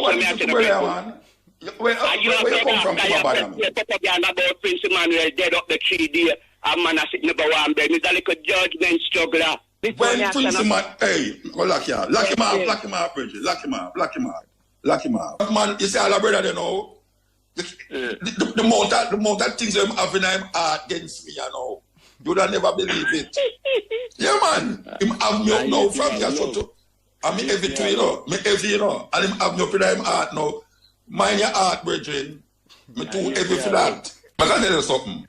What is it, man? Where you come from, Madam? You talk about Prince Emmanuel dead up the 3 days. A man has number one bed. It's a little judgment struggler. When Prince Emmanuel, hey, lock him up, Bridget. Lock him up. Man, you see all the brother, they know. The amount of things them have in him are against me, you know. You would have never believe it. Yeah, man. Him have me up now from here, so to. And me heavy too, you know. Me heavy, you know. And him have me up in him heart now. Mind your heart, brethren. Me too heavy for that. But I tell you something.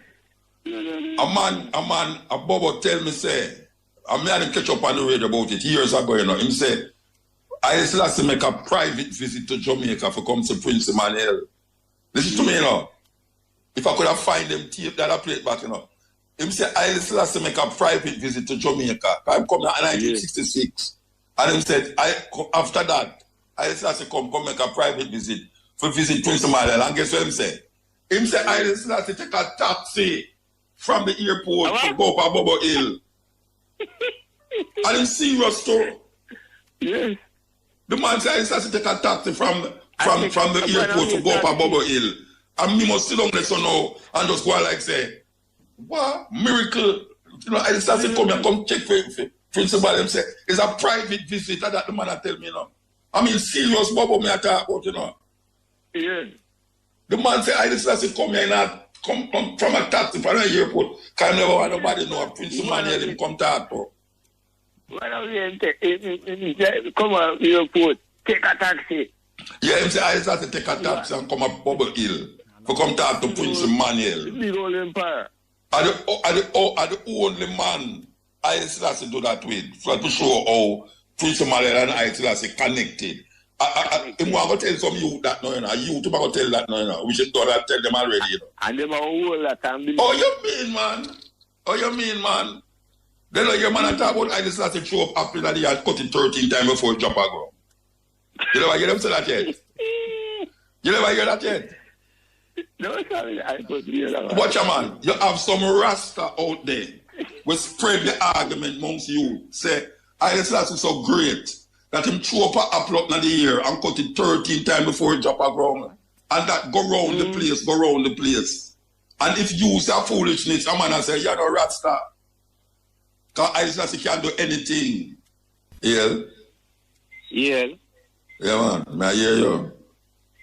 A Bobo tell me, say, I made him catch up on the radio about it years ago, you know. Him say, I still have to make a private visit to Jamaica for come to Prince Emmanuel. Listen to me, you know. If I could have find them tape that I played back, you know. Him say, I still have to make a private visit to Jamaica. I'm coming in 1966. And him said, after that, I still have to come make a private visit for visit Prince Emmanuel. And guess what him say? Him say, I still have to take a taxi from the airport to go up a Bobo Hill. And him serious too. Yeah. The man said, I still have to take a taxi from the airport to go up a Bobo Hill. And me must sit down there so now and just go like say, what? Miracle. You know, I just have to come and come check for principal. Them say, it's a private visit that the man tell me, you know. I mean, serious Bobo me I talk about, you know. Yeah. The man say, I just have to come here and come from a taxi from the airport. Because I never want nobody know a Prince Emmanuel him come talk to. Why don't you come on the airport, take a taxi? Yeah, him say, I just have to take a taxi and come up Bobo Hill for come talk to Prince Emmanuel. Big old empire. Are the only man I still have to do that with, for to show how Prince Emmanuel and I still have to connected. I'm going to tell some youth that now, you know. You to go tell that now, you know. We should tell them already, you know. And them are all that time. Oh, you mean, man? Then like your man talk about I just have to show up after that he had cut it 13 times before he drop a ground. You never hear them say that yet? You never hear that yet? No, sorry, I don't hear that. Watch your man. You have some Rasta out there will spread the argument amongst you. Say, I just is so great that him throw up a apple up in the air and cut it 13 times before he drop a ground. And that go round the place, And if you say foolishness, a man say, you're no Rasta. Because I just can't do anything. Yeah? Yeah. Yeah, man. May I hear you?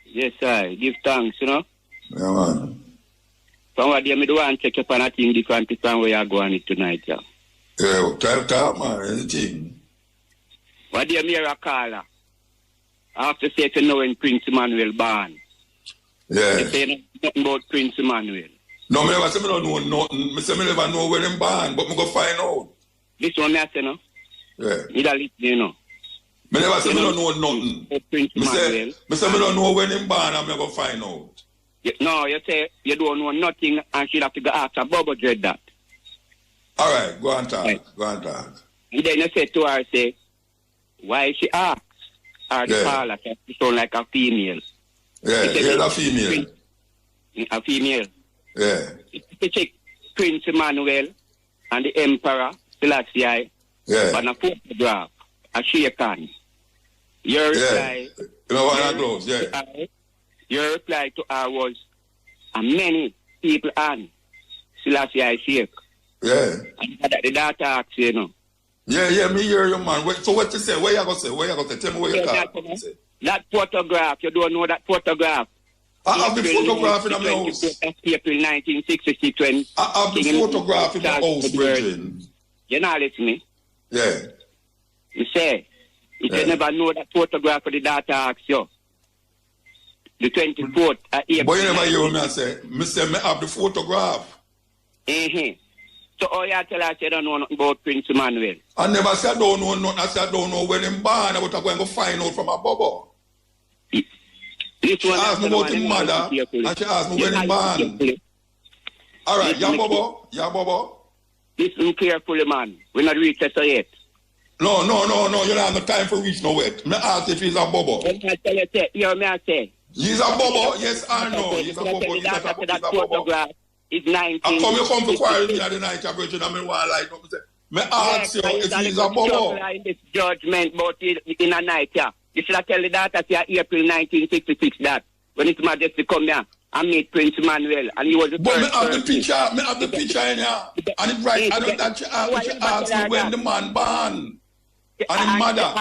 Yes, I give thanks, you know. Yeah, man. From what you do and check up on a thing different from where you're going tonight, yeah. Yeah, talk, man, anything. What do you hear a caller? I have to say to know when Prince Emmanuel born. Yeah. You say nothing about Prince Emmanuel. No, I never say I don't know nothing. I say I never know when him born, but I go find out. This one I say, no? Yeah. You don't listen, you know. I never say I don't know nothing. I say I don't know when him born, I'm going to find out. No, you say you don't know nothing and she'll have to go after Bobo dread that. All right, go on talk. Right. Go on talk. And then you say to her, say, why she asks her the caller to sound like a female. Yeah, you're a female. A female. Yeah. You check Prince Emmanuel and the Emperor, Selassie, on a photograph, a shake hand. Your reply... You know what I close, yeah. Your reply to her was, many people and Selassie I shake. Yeah. And the daughter asks, you know. Yeah, me hear you, man. So what you say? Where you going to say? Tell me where you can say. That photograph, you don't know that photograph. I have the photograph in my house. April 1966 when... I have the photograph in my house, Virgin. You not listening? Yeah. You say, you never know that photograph of the daughter asks you. The 24th April. But you never hear me say, I have the photograph. So all you tell us you don't know nothing about Prince Emmanuel. I never said I don't know nothing. I said I don't know when him born. But I'm going to find out from a Bobo. She asked me about his mother, and she asked me when him born. All right, Bobo. Listen carefully, man. We're not reached that yet. No. You don't have no time for reach no yet. I ask if he's a Bobo. I say. He's a Bobo, yes I know. He's a Bobo. He's a Bobo. It's 19. I come to quarrel me at the night, Virgin, and I want like, I ask you if he's a Bobo. In this judgment, but in a night, yeah. You should have tell the daughter say April 1966 that when His Majesty come here and meet Prince Emmanuel and he was the but first me have the picture in here. And it's right. I don't that she asked me when the man born. And his mother.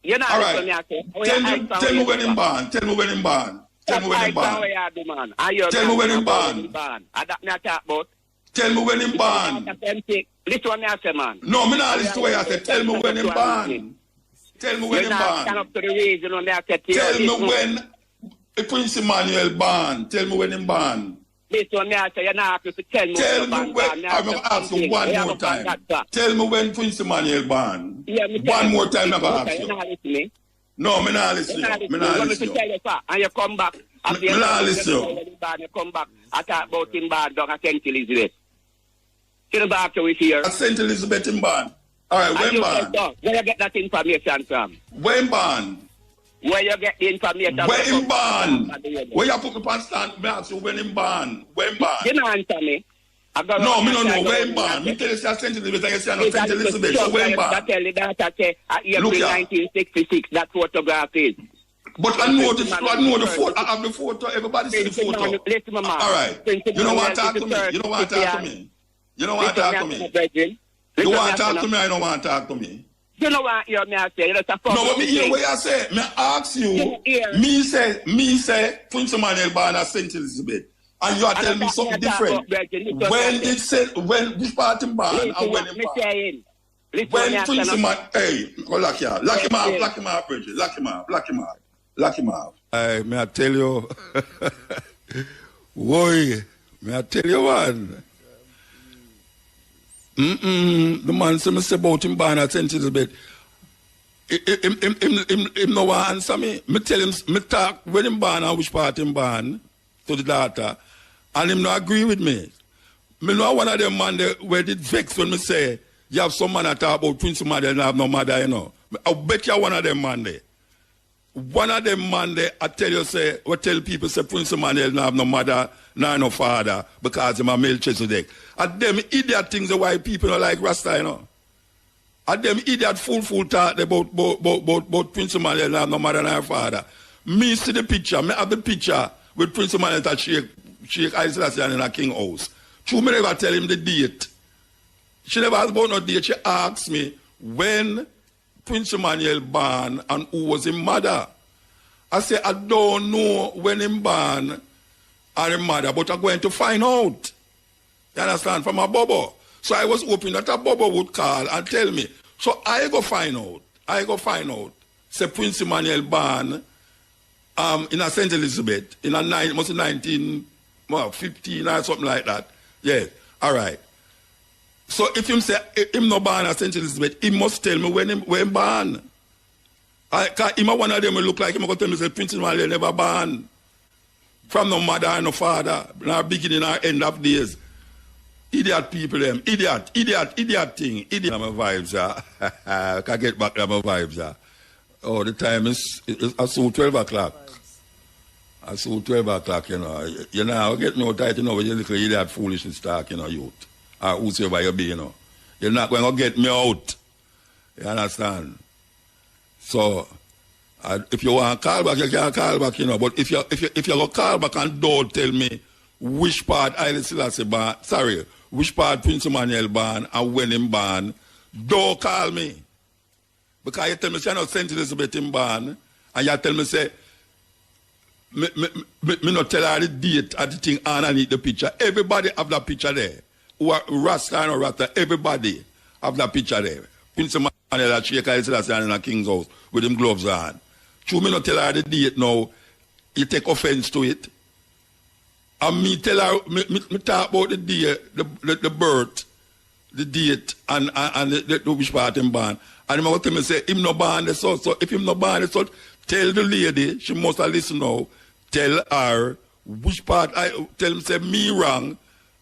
You know, all right. Tell me when him born. Tell me when him born. Tell me when him born. Tell me when him born. Tell me when him born. Listen what I say, man. No, me not listen to what I say. Tell me when him born. Tell me when him born. Tell me when Prince Emmanuel born. Tell me when him born. Listen what I say. You're not supposed to tell me when. I'm going to ask you one more time. Tell me when Prince Emmanuel born. One more time I'm going to ask you. No, me not listen. Me not listen. And you come back. Me not listen. You come back. I talk about him born down at St. Elizabeth. You back to it here. At St. Elizabeth in born. All right, when born? Where you get that information from? When born? Where you get the information from? When him born? Where you put me on stand? Me ask you when him born? When born? You don't answer me. No, me don't know when born. Me tell you say St. Elizabeth. I say not St. Elizabeth. So when born? I tell the data say April 1966. That photograph is. But I know the photo. I have the photo. Everybody see the photo. Listen, man. All right. You know what talk to me? You know what talk to me? You know what talk to me? You want to talk to me? I don't want to talk to me. You know what you me I say? No, but me hear what you say. Me ask you. Me say Prince Emmanuel born at St. Elizabeth. And you are telling me something different. When did say when this part in born and when him born? When Prince Emmanuel, hey, go lock him up, Bridget, lock him up. May I tell you, boy, may I tell you one? The man say about him born at St. Elizabeth. Him no one answer me. Me tell him, me talk when him born and which part him born to the daughter, and him no agree with me. Me know one of them man where did vex when me say you have some man that talk about Prince Emmanuel and have no mother, you know. I bet you one of them man there. One of them man there, I tell you say, we tell people say Prince Emmanuel don't have no mother, no father, because he's a Melchizedek. And them idiot things are why people don't like Rasta, you know. And them idiot fool talk about Prince Emmanuel don't have no mother, no father. Me see the picture, me have the picture with Prince Emmanuel that Sheikh Isaac in a king house. True, me never tell him the date. She never asked about no date. She asked me when Prince Emmanuel born and who was his mother. I said, I don't know when him born and his mother, but I'm going to find out. You understand? From a bubble. So I was hoping that a bubble would call and tell me. So I go find out. Say Prince Emmanuel born in a St. Elizabeth in a 1915 or something like that. Yeah. All right. So if him say him no born at St. Elizabeth, he must tell me when him born. Cause him one of them will look like him going to tell me say Prince Emmanuel never born. From no mother and no father, no beginning or end of days. Idiot people them. Idiot thing. Idiot my vibes, yeah. Can get back to my vibes, yeah. Oh, the time is I saw 12 o'clock. I saw 12 o'clock, you know. You know, get me out tight, you know, with your little idiot foolishness talk, you know, youth. Or whosoever you be, you know. You're not going to get me out. You understand? So, if you want to call back, you can call back, you know. But if you go call back and don't tell me which part Haile Selassie born, which part Prince Emmanuel born and when him born, don't call me. Because you tell me, say, I'm not St. Elizabeth him born, and you tell me, say, me not tell her the date of the thing underneath the picture. Everybody have that picture there. Who are Rasta and Rasta, everybody have that picture there. Prince Emmanuel at Sheikh Haile Selassie in a king's house with him gloves on. True, me not tell her the date now, you take offense to it. And me tell her, me talk about the day, the birth, the date, and the which part him born. And him tell me say, him no born the son. So if him no born the son, tell the lady, she must have listened now, tell her which part, tell him say me wrong.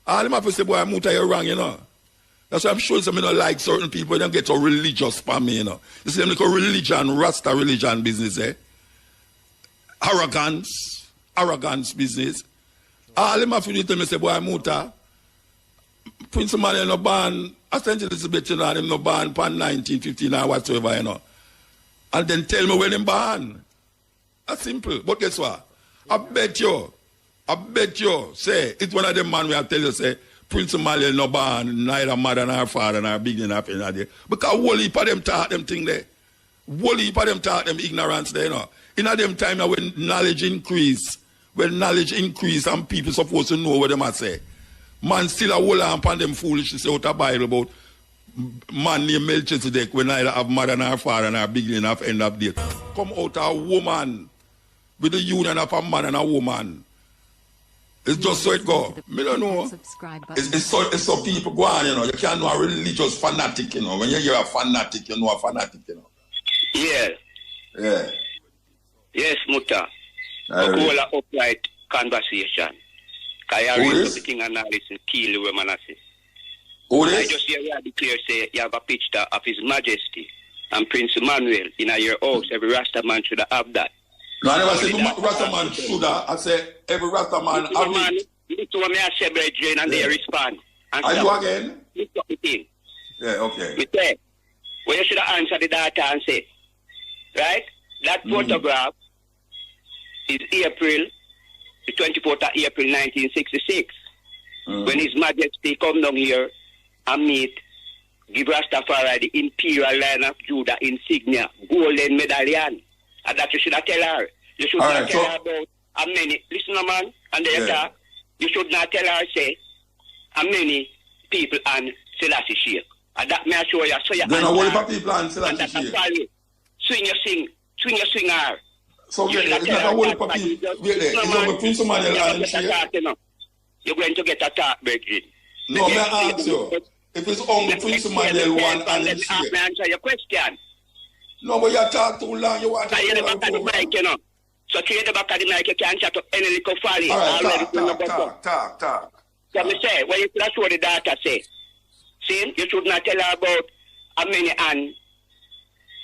All him have to say, boy, Muta, you're wrong, you know. That's why I'm sure some don't like certain people, they don't get so religious for me, you know. You see them like a religion, Rasta religion business, eh? Arrogance business. All him have to do to me say, boy, Muta, Prince Emmanuel no born, I St. Elizabeth, you know, and him no born pan 1915 or whatsoever, you know. and then tell me when him born. That's simple. But guess what? I bet you, say, it's one of them man where I tell you, say, Prince Emmanuel no born, neither mother nor father nor beginning of anything. Because whole heap of them taught them thing there. Whole heap of them taught them ignorance there, you know. In a them time when knowledge increase, and people supposed to know what them are say. Man still a hold on upon them foolishness out of Bible about man named Melchizedek when neither have mother nor father nor beginning of end of date. Come out a woman with the union of a man and a woman. It's just so it go. Me don't know. It's so people go on, you know. You can't know a religious fanatic, you know. When you hear a fanatic, you know a fanatic, you know. Yeah. Yeah. Yes, Muta. A whole upright conversation. Because I read everything and I listen, kill the woman I say. I just hear you declare, say, you have a picture of His Majesty and Prince Emmanuel in your house. Every Rasta man should have that. No, I never said Rasta man should have. I say every Rasta man have it. This is what I say, brethren, and they respond. And are you again? Yeah, okay. You say, well, you should have answered the data and say, right? That photograph is April, the 24th of April, 1966. When His Majesty come down here and meet, give Rastafari the Imperial Line of Judah insignia, golden medallion. And that you should not tell her. You should not tell her about how many. Listen, man, and then talk. You should not tell her, say, how many people and Selassie Sheikh. And that may I show you. So you then what about people and Selassie Sheikh? Swing your singer. So it's not a whole heap of people. It's over Prince Emmanuel and Sheikh. You're going to get a talk, Bridget. No, may I ask you, if it's only Prince Emmanuel one and Sheikh. Let me answer your question. No, but you talk too long, you want to hear the back of the mic, you know. So to hear the back of the mic, you can't chat up any little folly. All right, talk. So I say, when you should show the data, say, see, you should not tell her about how many and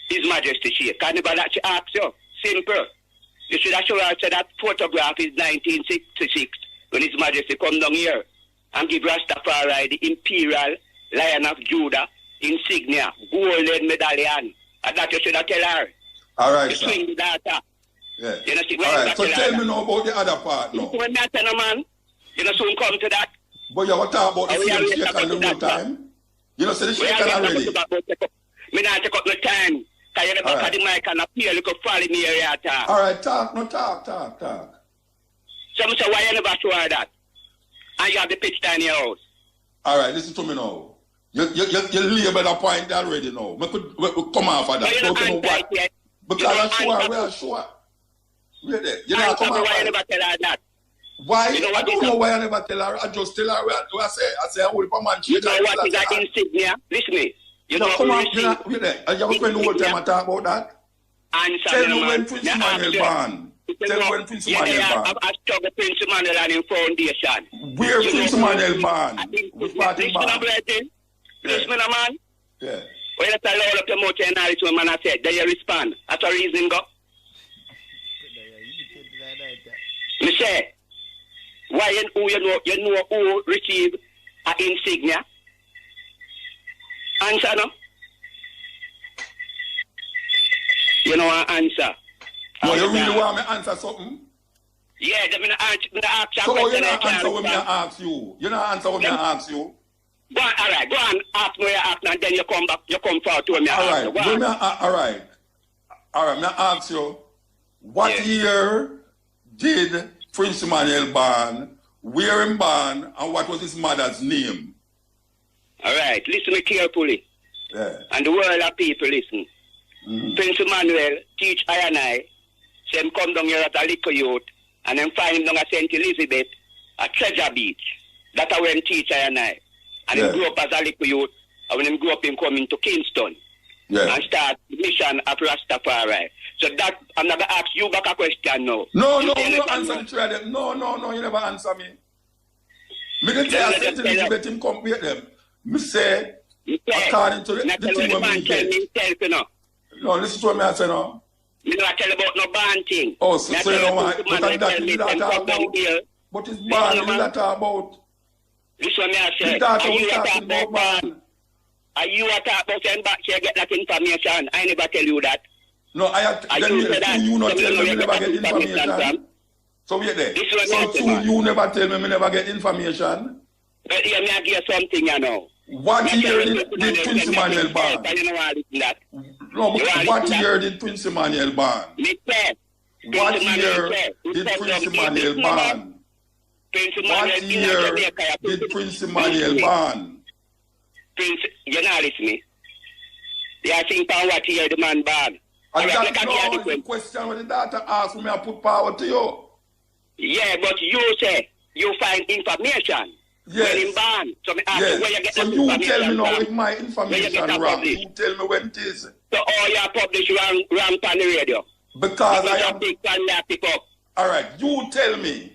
His Majesty Sheikh. Can anybody actually ask you? Simple. You should have shown her that photograph is 1966 when His Majesty come down here and give Rastafari the Imperial Lion of Judah insignia, golden medallion. And that you should have tell her. All right, you swing the data. Yeah. You know, see, all right, so tell me now about the other part now. When that man, you know, soon come to that. But you want to talk about the same Sheikh and the real time? You know, say the Sheikh already. Me not take up no time. Because you're the back of the mic and appear, you could follow me here. All right, talk. So I say, why you never show her that? And you have the picture in your house. All right, listen to me now. You label a point already now. We could come off of that. So you know yet. Because we are sure. We're there. You know, come why you never tell her that? Why? You know I don't know why I never tell her. I just tell her what I say. I will come and you know what is that insignia? Listen me. You know come on, you know, we're there. I have spent the whole time I talk about that. Tell me when Prince Emmanuel born. Tell me when Prince Emmanuel born. I struggle Prince Emmanuel and in foundation. Where Prince Emmanuel born? Which part in born? Listen, man. Yeah. When I tell all of the motor and all this woman I said, they respond. That's a reason go. Me say, why you know who receive an insignia? Answer no? You know an answer. No, you really want me to answer something? Yeah, I'm going to ask you a question. So you don't answer when I ask you. You don't answer when I ask you. Go on, all right. Go on, ask me what you ask, and then you come back. You come forward to me. All right. All right. May I ask you, what year did Prince Emmanuel born, where him born, and what was his mother's name? All right. Listen me carefully. Yeah. And the world of people listen. Prince Emmanuel teach I and I, say him come down here at a little youth, and then find him down at St. Elizabeth, at Treasure Beach. That's how him teach I and I. And he grew up as a little youth, and when he grew up, he coming to Kingston and start the mission of Rastafari. So that, I'm not going to ask you back a question now. No, you answer the trade. No, you never answer me. Me didn't say I said to Elizabeth him come with them. Me say, according to the thing when we get. No, listen to what I say now. Me not tell about no band thing. Oh, so you know what? But that is not about. But it's band is not about. This one I say, are you talking about band? Are you talking about them back here get that information? I never tell you that. No, then you not tell me never get information. So wait there. So you never tell me never get information. But yeah, me give you something, you know. What year did Prince Emmanuel born? No, what year did Prince Emmanuel born? What year did Prince Emmanuel born? What year did Prince Emmanuel born? Prince, you know this me. You think on what year the man born? And that's the question when the daughter asked me, I put power to you. Yeah, but you say you find information. Yes. When him born. So me ask you where you get so you tell me now if my information wrong. You tell me when it is. So all you publish wrong on the radio. Because I am pick up. Alright, you tell me.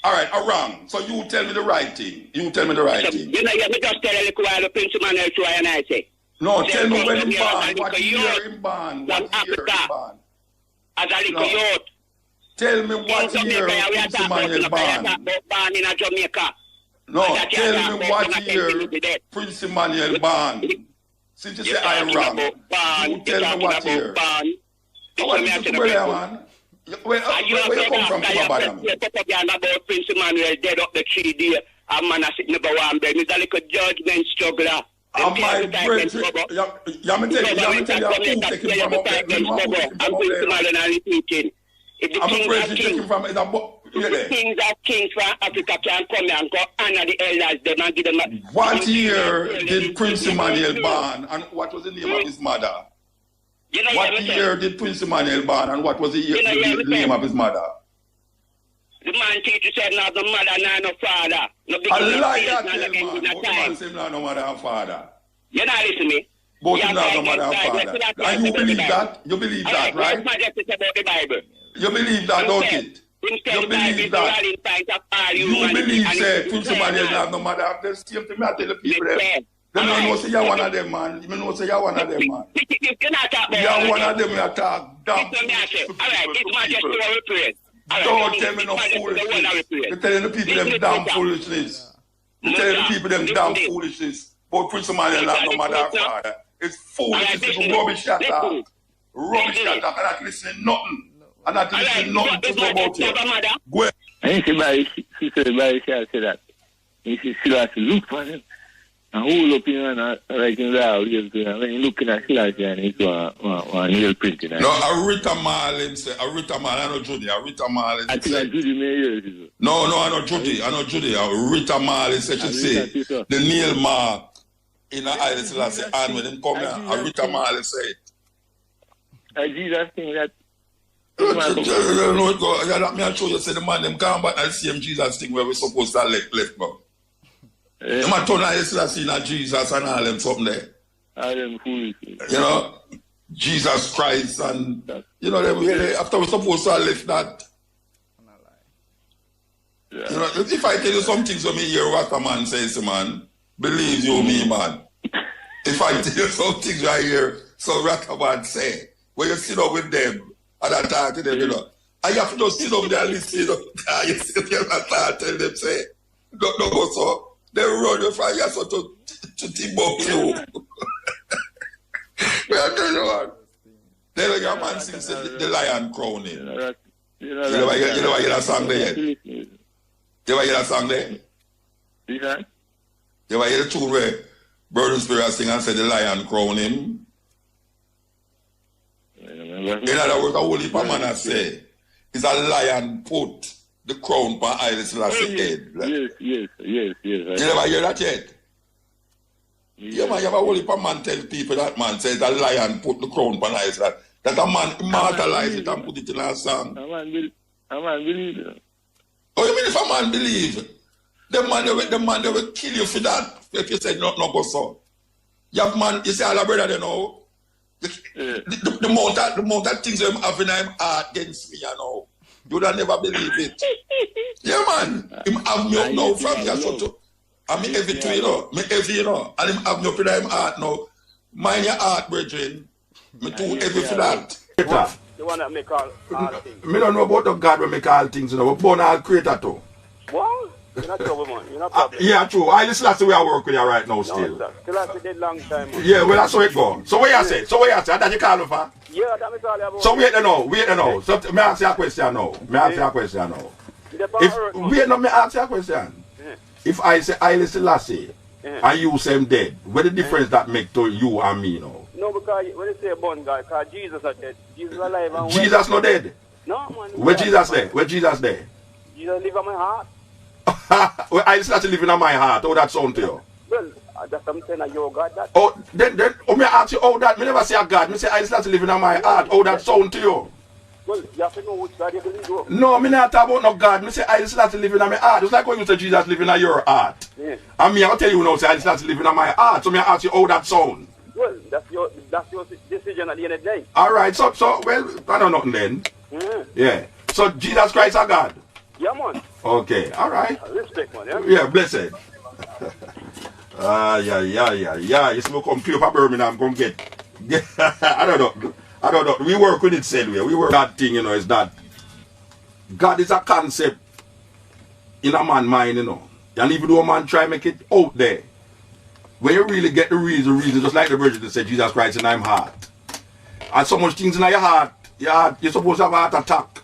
Alright, I'm wrong. So you tell me the right thing. You tell me the right thing. You know, you just tell a little while the Prince Emmanuel try and I say. No, tell me when him born, what year him born, what year him born. As a little youth. Tell me what year Prince Emmanuel born. Born in Jamaica. No, tell me what year Prince Emmanuel born. Since you say I'm wrong, you tell me what year. What is it together, man? Where you come from, Babadam? About Prince Emmanuel dead up the 3 days. A man a sit number one bed. It's a little judgment struggler. And my brethren, you tell you, who taking from up there? I'm Prince Emmanuel and repeating. If the kings of kings from Africa can come and go honor the elders, them and give them what year did Prince Emmanuel born and what was the name of his mother? What year did Prince Emmanuel born and what was the name of his mother? The man teacher said not the mother, not no father. No big a liar, man. Both man say not no mother and father. You not listen to me? Both not no mother and father. And you believe that? You believe that, right? About the Bible. You believe that, don't it? You believe that? You believe, say, Prince Emmanuel have no mother. The same thing I tell the people them. They don't know say you're one of them, man. You know say you're one of them, man. You're one of them you talk down. Alright, it's my just to represent. Don't tell me no foolishness. You're telling the people them damn foolishness. You're telling the people them damn foolishness. But Prince Emmanuel have no mother and father. It's foolishness. It's rubbish that talk. Rubbish that talk. I'm not listening nothing. I'm not listening nothing to talk about you. Go ahead. I think she said that. She still has to look for them. And who looking at like in there, when you looking at Selassie and it's one nail printing. No, Arita Marlin say, Arita Marlin, I know Judy, Arita Marlin. I think Judy may hear. No, I know Judy, Arita Marlin said she say, the nail mark in the Isle Selassie and when him come here, Arita Marlin say it. Jesus thing that. No, I show you say the man them come back and see him Jesus thing where we supposed to left bro. The man turn out Selassie and Jesus and all them something there. All them foolish. You know, Jesus Christ and you know they, after we supposed to have left that. Yeah. You know, if I tell you some things when me hear what a man says, man, believe you me, man. If I tell you some things I hear some Rataman say, when you sit up with them and I talk to them, you know, and you have to just sit up there and listen, you know, and you sit there and tell them say, don't go so. They run you from here so to Timbuktu. But I tell you what, they like a man sings the lion crowning. You never hear that song there yet? You ever hear that song there? Yeah. You ever hear the tune where Burden Spirit sing and say the lion crown him? In other words, a whole heap of man has say, is a lion put the crown on Haile Selassie head. Yes. You never hear that yet? Yeah, man, you have a whole heap of man tell people that man says a lion put the crown on Haile Selassie. That a man immortalize it and put it in a song. A man believe it. Oh, you mean if a man believe? The man they will kill you for that if you say no go so. You have man, you say all the brother they know. The amount of things them have in him are against me, you know. You would never believe it. Yeah, man. Him have me up now from here. So I mean, heavy to you know. Me heavy, you know. And him have me up in him heart now. Mind your heart, brethren. Me too heavy for that. The one that make all things. Me don't know about the God will make all things, you know. We're born all creator too. What? You're not trouble, man. You're not problem. Yeah, true. I listen to the way I work with you right now still. No, sir. Still have to dead long time, man. Yeah, well, that's how it go. So what you say? That you call for? Yeah, that's all about. So wait now. So me ask you a question now. If wait no, me ask you a question. If I say Haile Selassie and you say him dead, what the difference that make to you and me now? No, because when you say born guy, because Jesus is dead. Jesus is alive and Jesus not dead. No, man. Where Jesus there? Where Jesus there? Jesus live in my heart. Well, I start living in my heart. How that sound to you? Well, that's something that your God that. Oh, then, me ask you how that. Me never say a God. Me say I start living in my heart. How that sound to you? Well, you have to know which God you believe in. No, me not talk about no God. Me say I start living in my heart. It's like when you say Jesus living in your heart. Yeah. And me, I'll tell you now, say I start living in my heart. So me ask you how that sound. Well, that's your decision at the end of the day. All right. So well, I know nothing then. Yeah. So Jesus Christ are God. Yeah, man. Okay, all right. Respect, man. Yeah, yeah, blessed. Yeah. You smoke come clear for Birmingham, come get. I don't know. We work with it same way. We work that thing, is that God is a concept in a man's mind, And even though a man try to make it out there, when you really get the reason, just like the Virgin that said, Jesus Christ in I'm heart. And so much things in your heart, you're supposed to have a heart attack.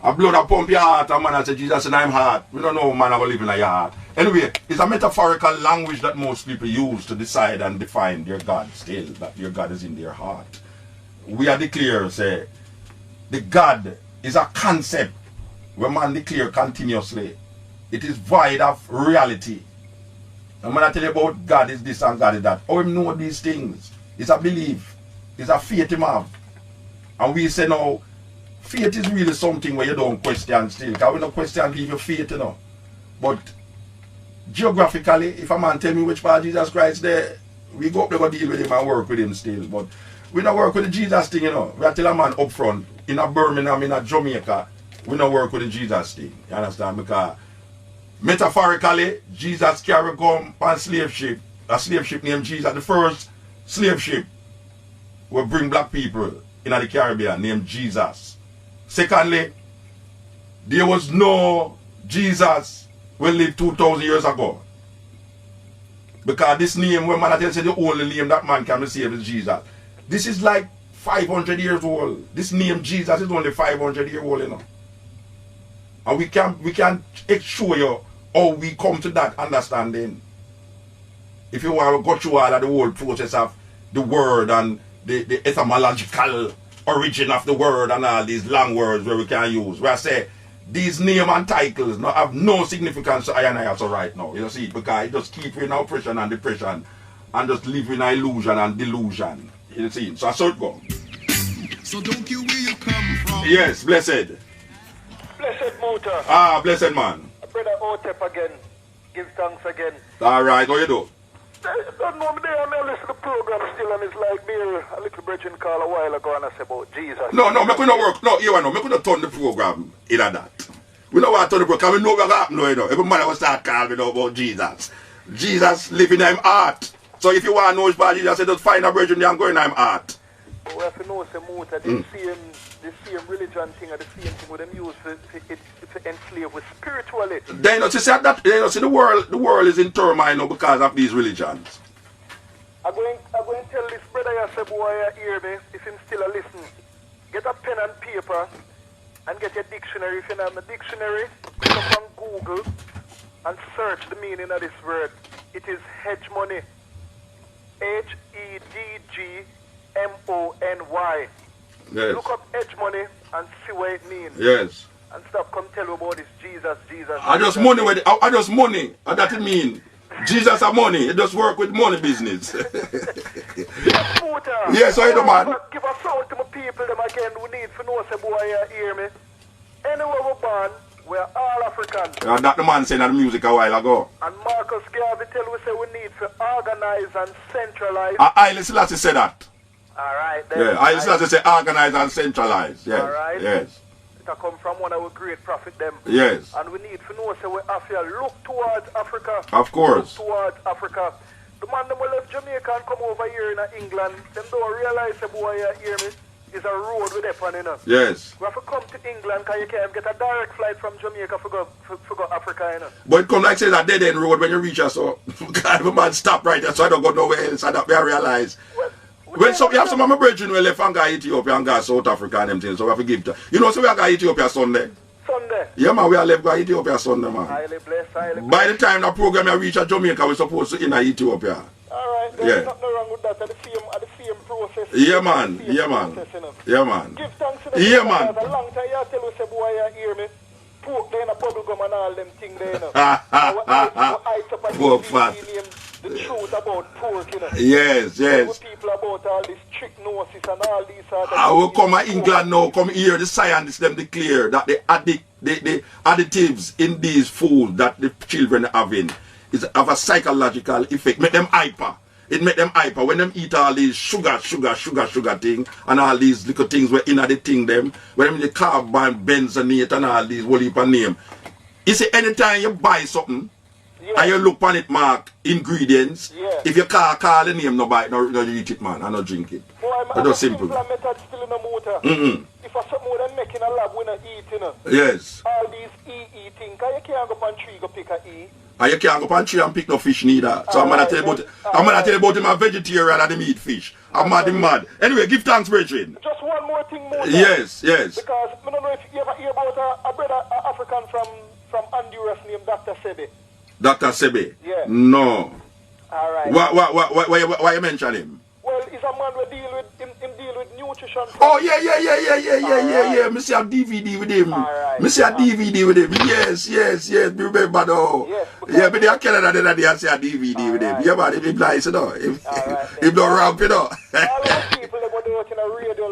A blood that pump your heart, and man I say, Jesus in I'm heart. We don't know man I will live in your heart. Anyway, it's a metaphorical language that most people use to decide and define their God still, that your God is in their heart. We are declare, say, the God is a concept where man declare continuously. It is void of reality. And when I tell you about God is this and God is that, how him know these things? It's a belief. It's a faith him have. And we say now, faith is really something where you don't question still. Because we don't question people faith, But geographically, if a man tell me which part Jesus Christ there, we go up there, go deal with him and work with him still. But we don't work with the Jesus thing, We tell a man up front, in a Birmingham, in a Jamaica, we don't work with the Jesus thing. You understand? Because metaphorically, Jesus carry come on slave ship. A slave ship named Jesus. The first slave ship will bring black people in the Caribbean named Jesus. Secondly, there was no Jesus who lived 2,000 years ago. Because this name, when man I tell you the only name that man can receive is Jesus. This is like 500 years old. This name Jesus is only 500 years old, And we can show you how we come to that understanding. If you want to go through all of the whole process of the word and the etymological origin of the word and all these long words where we can use. Where I say these names and titles have no significance to I and I also right now. You see, because it just keep you in oppression and depression and just live in illusion and delusion. You see, so I saw it go. So don't you where you come from? Yes, blessed. Blessed Muta. Ah, blessed man. Brother Otep again. Give thanks again. All right, what you do? I don't know, I listen to the program still, and it's like me, a little brethren call a while ago and I say about Jesus. No, we couldn't work. No, you know, we couldn't turn the program in that. We don't want to turn the program. We know what happened, Every man will start calling me about Jesus. Jesus living in him heart. So if you want to know his body, Jesus, just find a brethren and go in him heart. We have to know, Muta, the same religion thing or the same thing with them use to enslave with spiritually. Then you see that the world is in turmoil now because of these religions. I'm going to tell this brother you say, boy, you hear me, if him still a listen. Get a pen and paper and get your dictionary. If you don't have a dictionary, go up on Google and search the meaning of this word. It is hegemony. H-E-D-G-M-O-N-Y. Yes. Look up hegemony and see what it means. Yes. And stop come tell you about this Jesus. I just money with it. I just money. And that it mean. Jesus are money. It just work with money business. Yes, I know, man. Give a sound to my people them again who need to know say boy you hear me. Anywhere we're born, we're all Africans. And that the man said that music a while ago. And Marcus Garvey tell we say we need to organize and centralize. Haile Selassie said that. Alright then. Yeah, Haile Selassie say organize and centralize. Yes. Alright. Yes. It come from one of our great prophet them. Yes. And we need to know say we have to look towards Africa. Of course. Look towards Africa. The man them will left Jamaica and come over here in England. Them don't realize say boy you hear me. is a road with that one, you know. Yes. We have to come to England because you can't get a direct flight from Jamaica for go Africa, you know. But it come like say that dead end road when you reach us, so every man stop right there, so I don't go nowhere else. I don't realize. When some you have some of my brethren who left and go Ethiopia and go South Africa and them things, so we have to give to. You know, so we are going Ethiopia Sunday. Sunday. Yeah, man, we are left go Ethiopia Sunday, man. Highly blessed, highly blessed. By the time the program you reach Jamaica, we're supposed to in Ethiopia. Alright, there's nothing wrong with that. At the same process. Yeah, man. Yeah, man. Yeah, man. Give thanks to the yeah, man. A long time you tell us, boy, you hear me. Pork there in a bubble gum and all them things there, you know. Pork fat. The truth about pork, you know. Yes, yes. People about all this trichnosis and all these other I will come to England now, come here, the scientists them declare that the additives in these food that the children are having is have a psychological effect, make them hyper. It make them hyper when them eat all these sugar thing and all these little things where in the thing them, when them the carbon benzonate and all these whole heap of name. You see, anytime you buy something, and you look on it mark ingredients, if you call the name, no buy it, no eat it, man, and no drink it. That's simple. If a something with them making a lab, we not eat, you know. Yes. All these E things, you can't go on tree go pick a E. And you can't go on tree and pick no fish neither. So I'm gonna tell you about him a vegetarian and him eat fish. I'm mad. Anyway, give thanks, brethren. Just one more thing more. Yes. Because I don't know if you ever hear about a brother African from Honduras named Dr. Sebe. Dr. Sebe? Yeah. No. Alright. Why you mention him? Well, he's a man who deal with nutrition. Oh, yeah. Me see a DVD with him. Yes. Me remember though. Yes, yeah, but they are Canada, then I see a DVD with him. Yeah, man, if he nice, you know. If don't ramp, you know. All those people that go out in a radio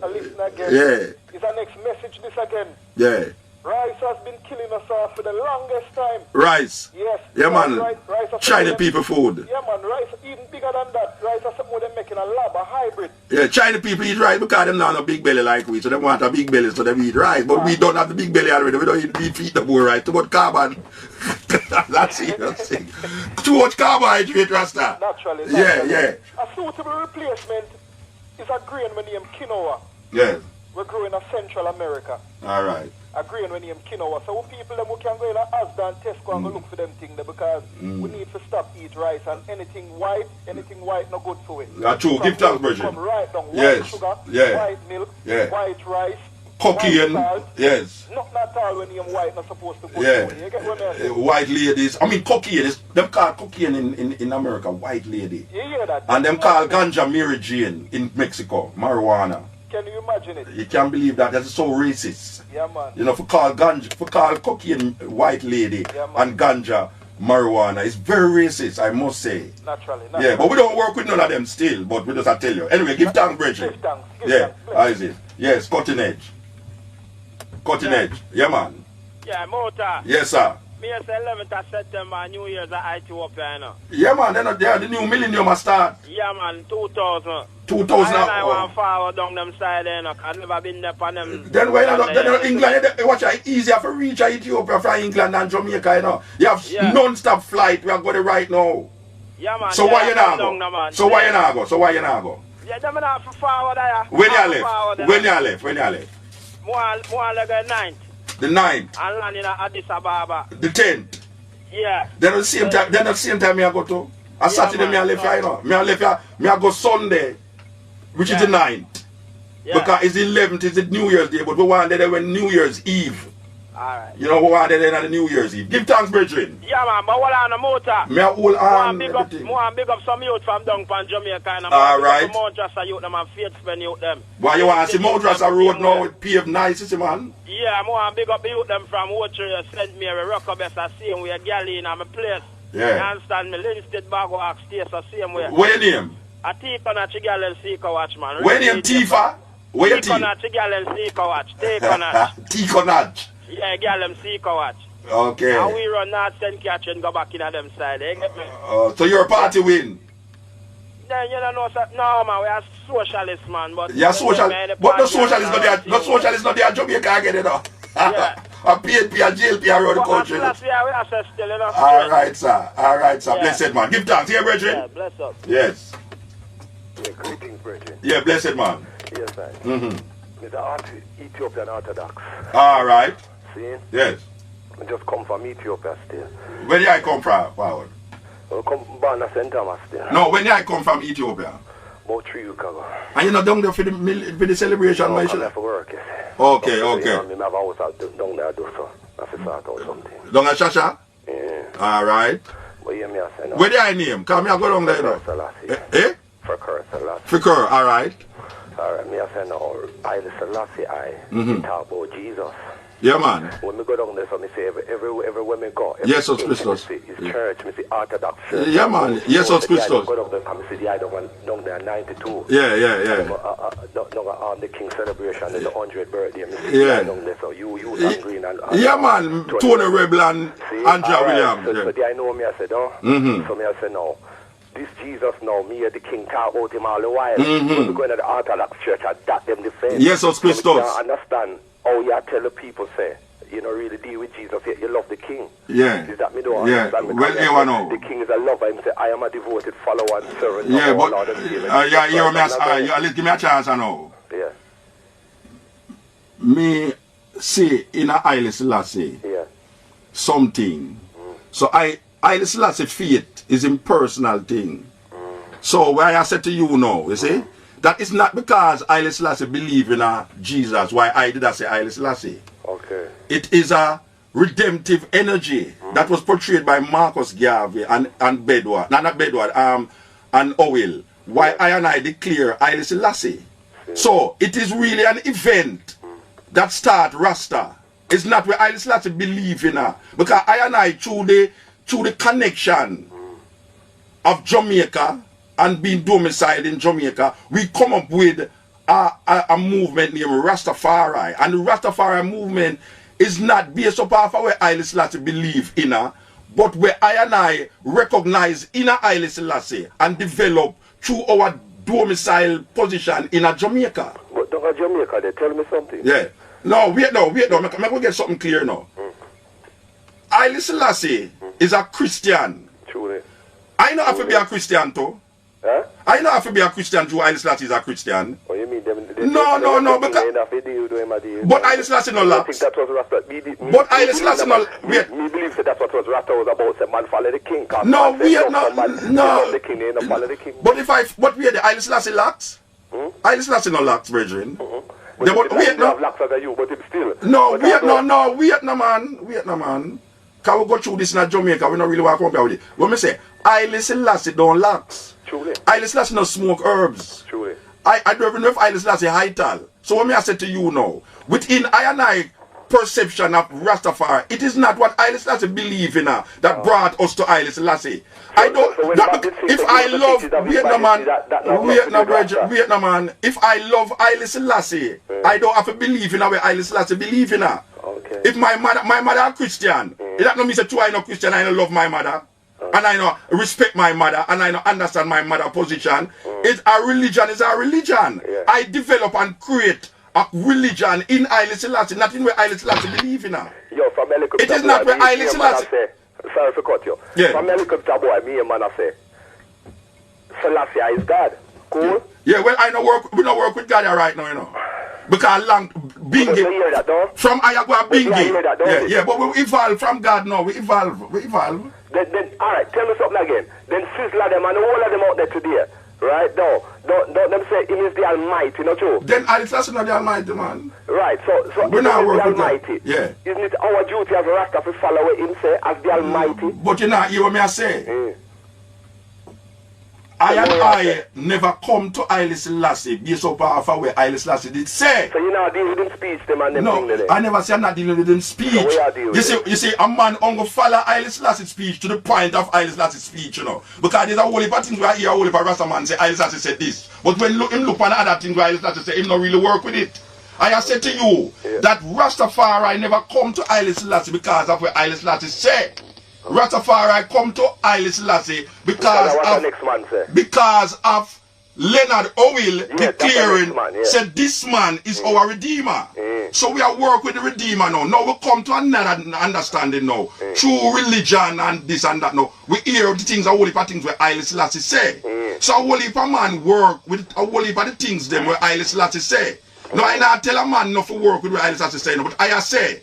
and listen again. Yeah. Is our next message this again? Yeah. Rice has been killing us off for the longest time. Rice? Yes. Yeah, man. Rice China people food. Yeah, man. Rice even bigger than that. Rice is something they're making a lab, a hybrid. Yeah, China people eat rice because them not a big belly like we. So they want a big belly, so they eat rice. But we don't have the big belly already. We don't eat the more rice. Too much carbon. That's it. Too much carbohydrate, Rasta. Naturally. Yeah. A suitable replacement is a grain named quinoa. Yes. We're growing in Central America. All right. A grain when you quinoa. So people them who can go in Asda and Tesco and go look for them things there because we need to stop eat rice and anything white no good for it. That's true. Give thanks, Bridget. Come right down. White sugar, white milk, white rice, cocaine. Yes. Not all when you're white not supposed to go for it. You get what I mean? White ladies. I mean cocaine is them call cocaine in America, white lady. You hear that? And them call ganja Mary Jane in Mexico, marijuana. Can you imagine it? You can't believe that. That's so racist. Yeah, man. You know, for call cocaine white lady and ganja marijuana, it's very racist, I must say. Naturally. Yeah, but we don't work with none of them still, but we just I tell you. Anyway, give thanks, Bridget. Give thanks. How is it? Yes, cutting edge. Yeah, man. Yeah, Mota. Yes, sir. Me say 11th of September, New Year's at Ethiopia, you know. Yeah, man, the new millennium will start. Yeah, man, 2000. 2000. I want to follow down them side, you know, I've never been there for them. Then when England, watch it easier for reach Ethiopia from England and Jamaica, you know. You have non-stop flight, we are going right now. Yeah, man. So why you not go? So why you not go? Yeah, them not for forward there. When you left? More like the 9th. The 9th. And land in Addis Ababa. The 10th. Yeah. Then at the same time I go to. A Saturday me I left here, you know. Me I go Sunday, which is the 9th. Yeah. Because it's the 11th, it's the New Year's Day, but we want there when New Year's Eve. Alright. You know, we want there on the New Year's Eve. Give thanks, brethren. Yeah, man, but what on the motor? Me I hold on. More big up some youth from down from Jamaica. Alright. Mount Rasta youth them and faith spend youth them. Why you want to see Mount Rasta road now with paved nice, see, man? Yeah, more big up the youth them from Woodtree, St. Mary, Rockabess, the same way, Galley in my place. Yeah. You understand me? Linstead, Bago, Ox, the same way. What your name? A Ticonach Galley Seeker Watch, man. What your name, Tifa? What your name? Ticonach Galley Seeker Watch. Ticonach. Yeah, Galley Seeker Watch. Okay. And we run North St. Catherine go back in them side. You get me? So your party win? Then you don't know, no man, we are socialists, man. But yeah, socialist. But no socialist not there. No socialist not there. Jamaica get it now. Yeah. A PNP, a JLP around the country. Alright, sir. Yeah. Blessed, man. Give thanks. Here, brethren. Yeah, bless up. Yes. Yeah, greetings, brethren. Yeah, blessed, man. Yes, I. Mm-hmm. Ethiopian Orthodox. All right. See? Yes. I just come from Ethiopia still. Where did I come from, Power? I come born at St. Thomas still. No, when did I come from Ethiopia? About 3 weeks ago. And you're not down there for the celebration, No, my I'm shit? there for work, yes. Okay, So, okay. I have a house down there, so I have to sort out something. Down at Shasha? Yeah. All right. But yeah, me I say no. Where did I name? Come here, go down there, you know. Eh? For curse a lot. Fikr, all right. Alright, me I say no. I Selassie, talk about Jesus. Yeah, man. When we go down there, so me say everywhere me go. Yes, of Christos. It's church, me see Orthodox church. Yeah, man. Yes, of Christos. Go down there, come see the idol down there 92. Yeah. The King celebration, the 100th birthday. Me see Yeah. down there, so you and Green and Yeah, man. Tony Rebel and Andrea Williams. So I know me, I said, oh. So me I said, no. This Jesus now, me the King talk about him all the while. When we go into the Orthodox church, I that them defense. Yes, of Christos. So I understand how you tell the people say, you know, really deal with Jesus, yet you love the King. Yeah. Is that me don't Yeah. understand? Well, you know. The King is a lover. Him say, I am a devoted follower and servant. Yeah, of but our Lord and Savior. yeah, let's give me a chance, I know. Yeah. Me say in a Haile Selassie Yeah. something. So Haile Selassie faith is impersonal thing. So why I said to you now, you see, that it's not because Haile Selassie believe in a Jesus why I did I say Haile Selassie. Okay. It is a redemptive energy that was portrayed by Marcus Garvey and Bedward, not Bedward, and Owell. Why I and I declare Haile Selassie. So it is really an event that start Rasta. It's not where Haile Selassie believe in her. Because I and I through the connection of Jamaica and being domiciled in Jamaica, we come up with a movement named Rastafari. And the Rastafari movement is not based upon where Haile Selassie believe in her, but where I and I recognize inner Haile Selassie and develop through our domicile position in a Jamaica. But don't Jamaica, they tell me something. Yeah. No, wait now. I'm going to get something clear now. Haile Selassie is a Christian. Truly. I know have to be a Christian too. Huh? I know have to be a Christian too. Haile Selassie is a Christian. What you mean? No, because... But Haile Selassie no I think lax. that was Rasta. But Haile Selassie no... Wait. Me believe that that's what was Rasta was about. Say man follow the King. No, we are no. no. The King, they don't follow the King. But we are the Haile Selassie lax? Haile Selassie no lax, brethren. But wait, no. Lax as you, but it's still. No, wait no man. Can we go through this in Jamaica? We don't really want to compare with it. When me say, Haile Selassie don't lax. Truly. Haile Selassie no smoke herbs. Truly. I don't even know if Haile Selassie high tal. So what me I say to you now, within I and I perception of Rastafari, it is not what Haile Selassie believe in that brought us to Haile Selassie. I don't. If I love Vietnam, if I love Haile Selassie, I don't have to believe in how Haile Selassie believe in her. Okay. If my mother a Christian, it that no mean say too I no Christian, I no love my mother. And I know respect my mother and I know understand my mother position. It's a religion, is a religion. Yeah. I develop and create a religion in Haile Selassie, not in where Haile Selassie believe in her. Yo, from Helicopter It is not where Haile Selassie. Sorry for cut you. Yeah. From Helicopter boy, me and man I say, Selassie is God. Cool? Yeah, well we don't work with God right now, you know. Because Bingi You hear that, though? from Ayagua You hear Bingi. that, don't you? Yeah, but we evolve from God now. We evolve. Then alright, tell me something again. Then Sizzler them and all of them out there today. Right now. Don't them say him is the Almighty, you know true? Then Haile Selassie not the Almighty, man. Right, so We if not he is work the with that. Almighty. Yeah. Isn't it our duty as a Rasta to follow what him say as the Almighty? But you know, hear what me I say. Mm. I and I never come to Haile Selassie based upon where Haile Selassie did say. So you know deal with him speech them and them No, thing there. I never say I'm not dealing with him speech. So where are you with You see, a man only follow Haile Selassie speech to the point of Haile Selassie speech, you know. Because there's a whole heap of things where I hear a whole heap of Rasta man say Haile Selassie said this. But when him look on other things where Haile Selassie say him not really work with it. I have said to you that Rastafari never come to Haile Selassie because of what Haile Selassie said. Rastafari come to Haile Selassie because of Leonard Oil declaring, man, said this man is our Redeemer. So we are work with the Redeemer now. Now we come to another understanding now. True religion and this and that now. We hear the things, a whole heap of things where Haile Selassie say. So a whole heap of man work with a whole heap of the things them where Haile Selassie say. Now I not tell a man not to work with what Haile Selassie say, no, but I say,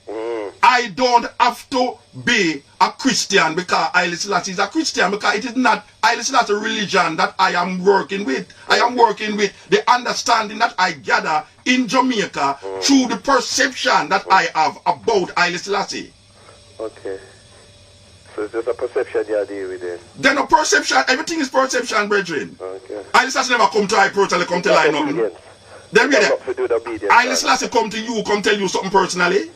I don't have to be a Christian because Haile Selassie is a Christian, because it is not Haile Selassie religion that I am working with. I am working with the understanding that I gather in Jamaica through the perception that I have about Haile Selassie. Okay. So it's just a perception you deal with it. Then no perception, everything is perception, brethren. Okay. Haile Selassie never come to I personally come tell I nothing. Then Haile Selassie come to you, come tell you something personally.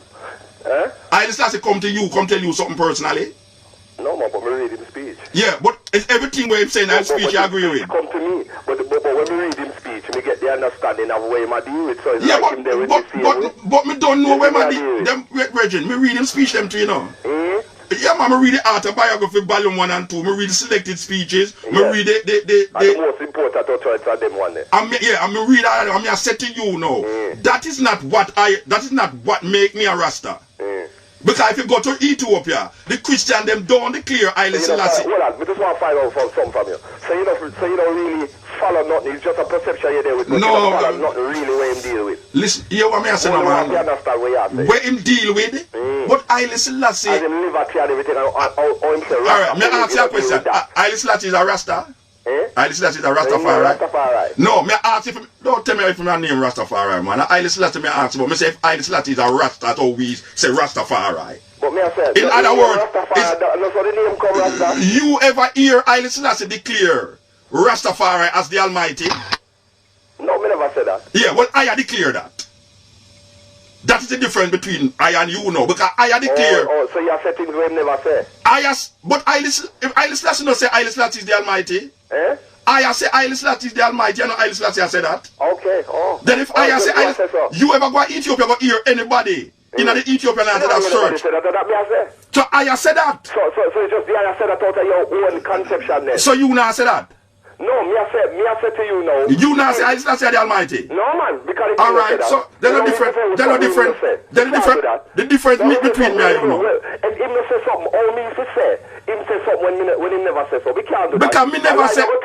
Haile Selassie come to you, come tell you something personally. No, man, but we read him speech. Yeah, but it's everything where he's saying that speech you agree with. Come to me, but when we read him speech, we get the understanding of where I deal with. So it's yeah, like him there with the same but me don't know where them Regin, me read him speech them to you know. Yeah, man, I read the autobiography volume 1 and 2. I read the selected speeches. I read the most important authorities are them one there. I'm read all of them. I said to you now, that is not what make me a Rasta. Because if you go to Ethiopia, the Christian them don't declare Haile Selassie. Hold on, we just want to find out something from you. So you don't really follow nothing. It's just a perception you're there with. But you don't follow nothing really where him deal with. Listen, hear what I say now, man. You understand what you're saying. Where him deal with, but Haile Selassie. As him liberty and everything, how him say Rasta. Alright, may I ask you a question? Haile Selassie is a Rasta? Haile Selassie is a Rastafari. Rastafari. No, me ask if don't tell me if my name Rastafari, man. Haile Selassie me ask, but me say if Haile Selassie is a Rasta, that's how we say Rastafari. But me I say, in other words, that's what the name come Rasta. You ever hear Haile Selassie declare Rastafari as the Almighty? No, me never said that. Yeah, well, I declare that. That is the difference between I and you now, because I declare. Oh, so you have said things where him never say. But if Haile Selassie not say Haile Selassie is the Almighty. I say Haile Selassie is the Almighty, you know Haile Selassie I say that. Okay, Then if I say Haile Selassie, you ever go to Ethiopia, go hear anybody in the Ethiopian Orthodox Church? So I say that. So it's just the I said that out of your own conception then. So you now say that? No, me I say to you now. You now say Haile Selassie the Almighty? No man, because alright, so they're not different. They're not different. They're different. The difference between me and you now. And him not say something, all me if he say. Him say something when he never say so. We can't do that. Because me never say. We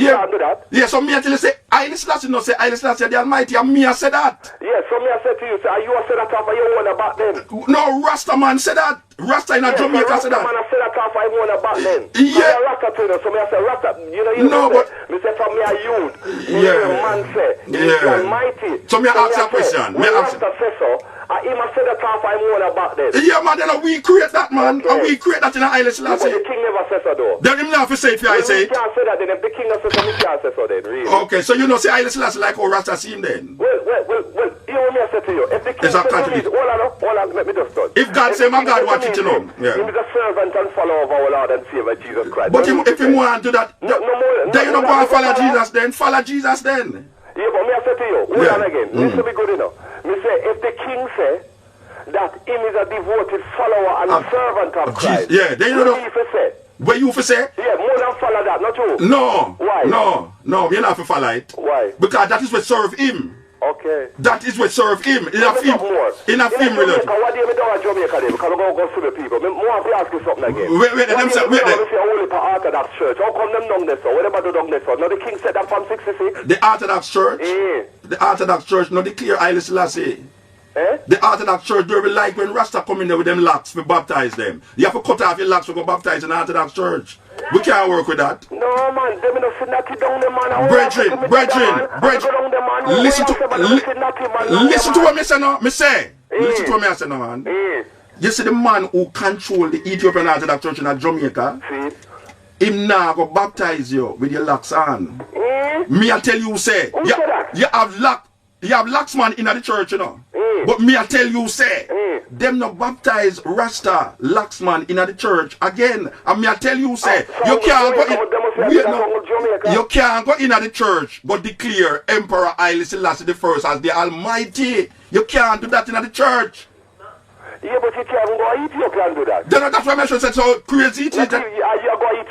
can't do that. Yeah, so me actually say Haile Selassie not say Haile Selassie the Almighty, and me I say that. Yeah, so me I say to you, say you say that off of your own about them. No, Rasta man say that. Rasta in a Jamaica say that. Man I say that off of your own about them. Yeah. Rasta to you, so me I say Rasta. You know but me say from me a youth. Yeah. Man say the Almighty. So me ask you a question. Me ask. Rasta say so. He must say that off of your own about them. Yeah, man. Then we create that, man. And we create that in a Haile Selassie. But the king never says so though. Then him not have to say it. I say it. You can't say that. Then if the king not say so, me can't say so then. Really. Okay, so you know say Haile Selassie like how Rasta see him then. Well, you know me I say to you. If the king says to me, hold on, let me just done. If God say my God want you to know. Yeah. He is a servant and follower of our Lord and Savior Jesus Christ. But if he want to do that, then you don't go and follow Jesus then. Follow Jesus then. Yeah, but me I say to you, hold on again. Listen be good enough. Me say, if the king say that him is a devoted follower and servant of Christ. Yeah, then you know. What you for say? Yeah, more than follow that, not you. No. Why? No, you're not for follow it. Why? Because that is what serve him. Okay. That is what serve him. In a film religion. What do you mean about Jamaica then? Because I'm going to go to the people. I want to ask you something again. Wait, them say, wait there. Only for Orthodox Church. How come them down there so? What about the down there so? Now the king said that from 66? The Orthodox Church? The Orthodox Church, no declare Haile Selassie. The Orthodox Church, they will like when Rasta come in there with them locks to baptize them. You have to cut off your locks to go baptize in the Orthodox Church. We can't work with that. No man, they don't sit down there, man. Brethren, listen to what me say now. Listen to what me say now, man. You see the man who control the Ethiopian Orthodox Church in Jamaica, him now go baptize you with your locks on. Me I tell you say, you have laxman in the church, you know. But me I tell you say, them no baptize Rasta laxman in the church again. And me I tell you say, you can't go in. You can't go in the church but declare Emperor Haile Selassie I as the Almighty. You can't do that in the church. Yeah, but you can't go to Ethiopia and do that. Then that's why I said so crazy. You go to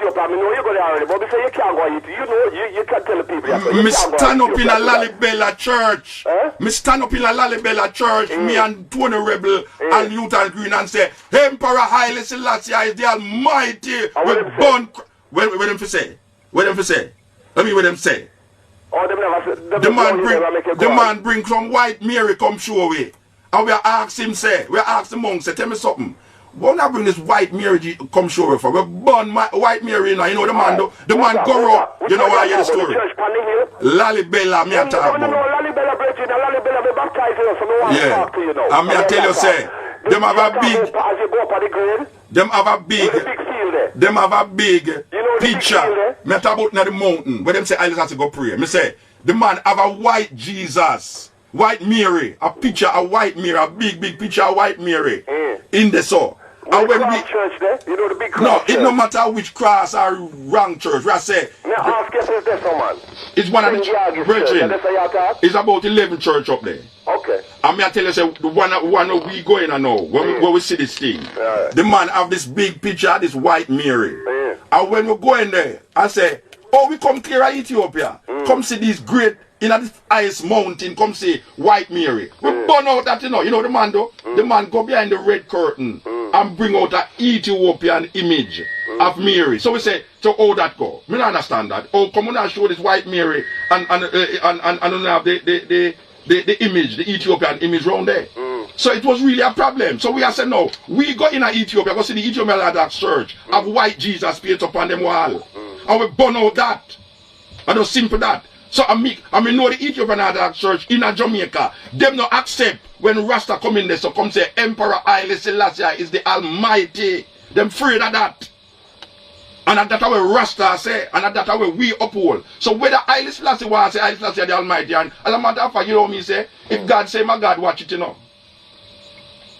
Ethiopia. I know you go there already, but we say you can't go Ethiopia. You know, you can tell the people that. Me stand up in a Lalibela church. Me stand up in a Lalibela church. Me and Tony Rebel and Newton Green and say, Emperor Haile Selassie is the Almighty. With born. What them for say? What them for say? Let me what them say. Oh, them never say. The man bring some white Mary come show away. And we ask him say, we ask the monk say, tell me something. Why not bring this white Mary come show for? We burn white Mary now. You know the man do. The man go up. You know why I hear the story. Lalibela, me a talk about. Lalibela Bridget, Lalibela be baptized you, so no one talk to you now. And me a tell you say, them have a big. As you go up on the grade. Them have a big. Them have a big picture. Me talk about na the mountain. Where them say I just have to go pray. Me say the man have a white Jesus. White Mary, a picture of white Mary, a big picture of white Mary in the soul. And when we church there, you know the big cross. No, it no matter which cross or wrong church. I say it's one of the brethren. It's about 11 church up there. Okay. And me I tell you say the one we going and now when we see this thing. The man have this big picture of this white Mary. And when we go in there, I say, oh, we come clear of Ethiopia. Come see this great in this highest mountain, come see White Mary. We burn out that, you know the man do? The man go behind the red curtain and bring out an Ethiopian image of Mary. So we say, so how that go? Me not understand that. Oh, come on and show this White Mary and have the image, the Ethiopian image around there. So it was really a problem. So we have said, no, we go in Ethiopia, go see the Ethiopian Orthodox Church, have white Jesus paint upon them wall. And we burn out that. And just simple that. So I mean know the Ethiopian Orthodox Church in Jamaica, them not accept when Rasta come in there, so come say Emperor Haile Selassie is the Almighty. Them afraid of that. And that's how Rasta say, and that's how we uphold. So whether Haile Selassie was say Haile Selassie the Almighty, and as a matter of fact, you know me say, if God say my God, watch it, you know.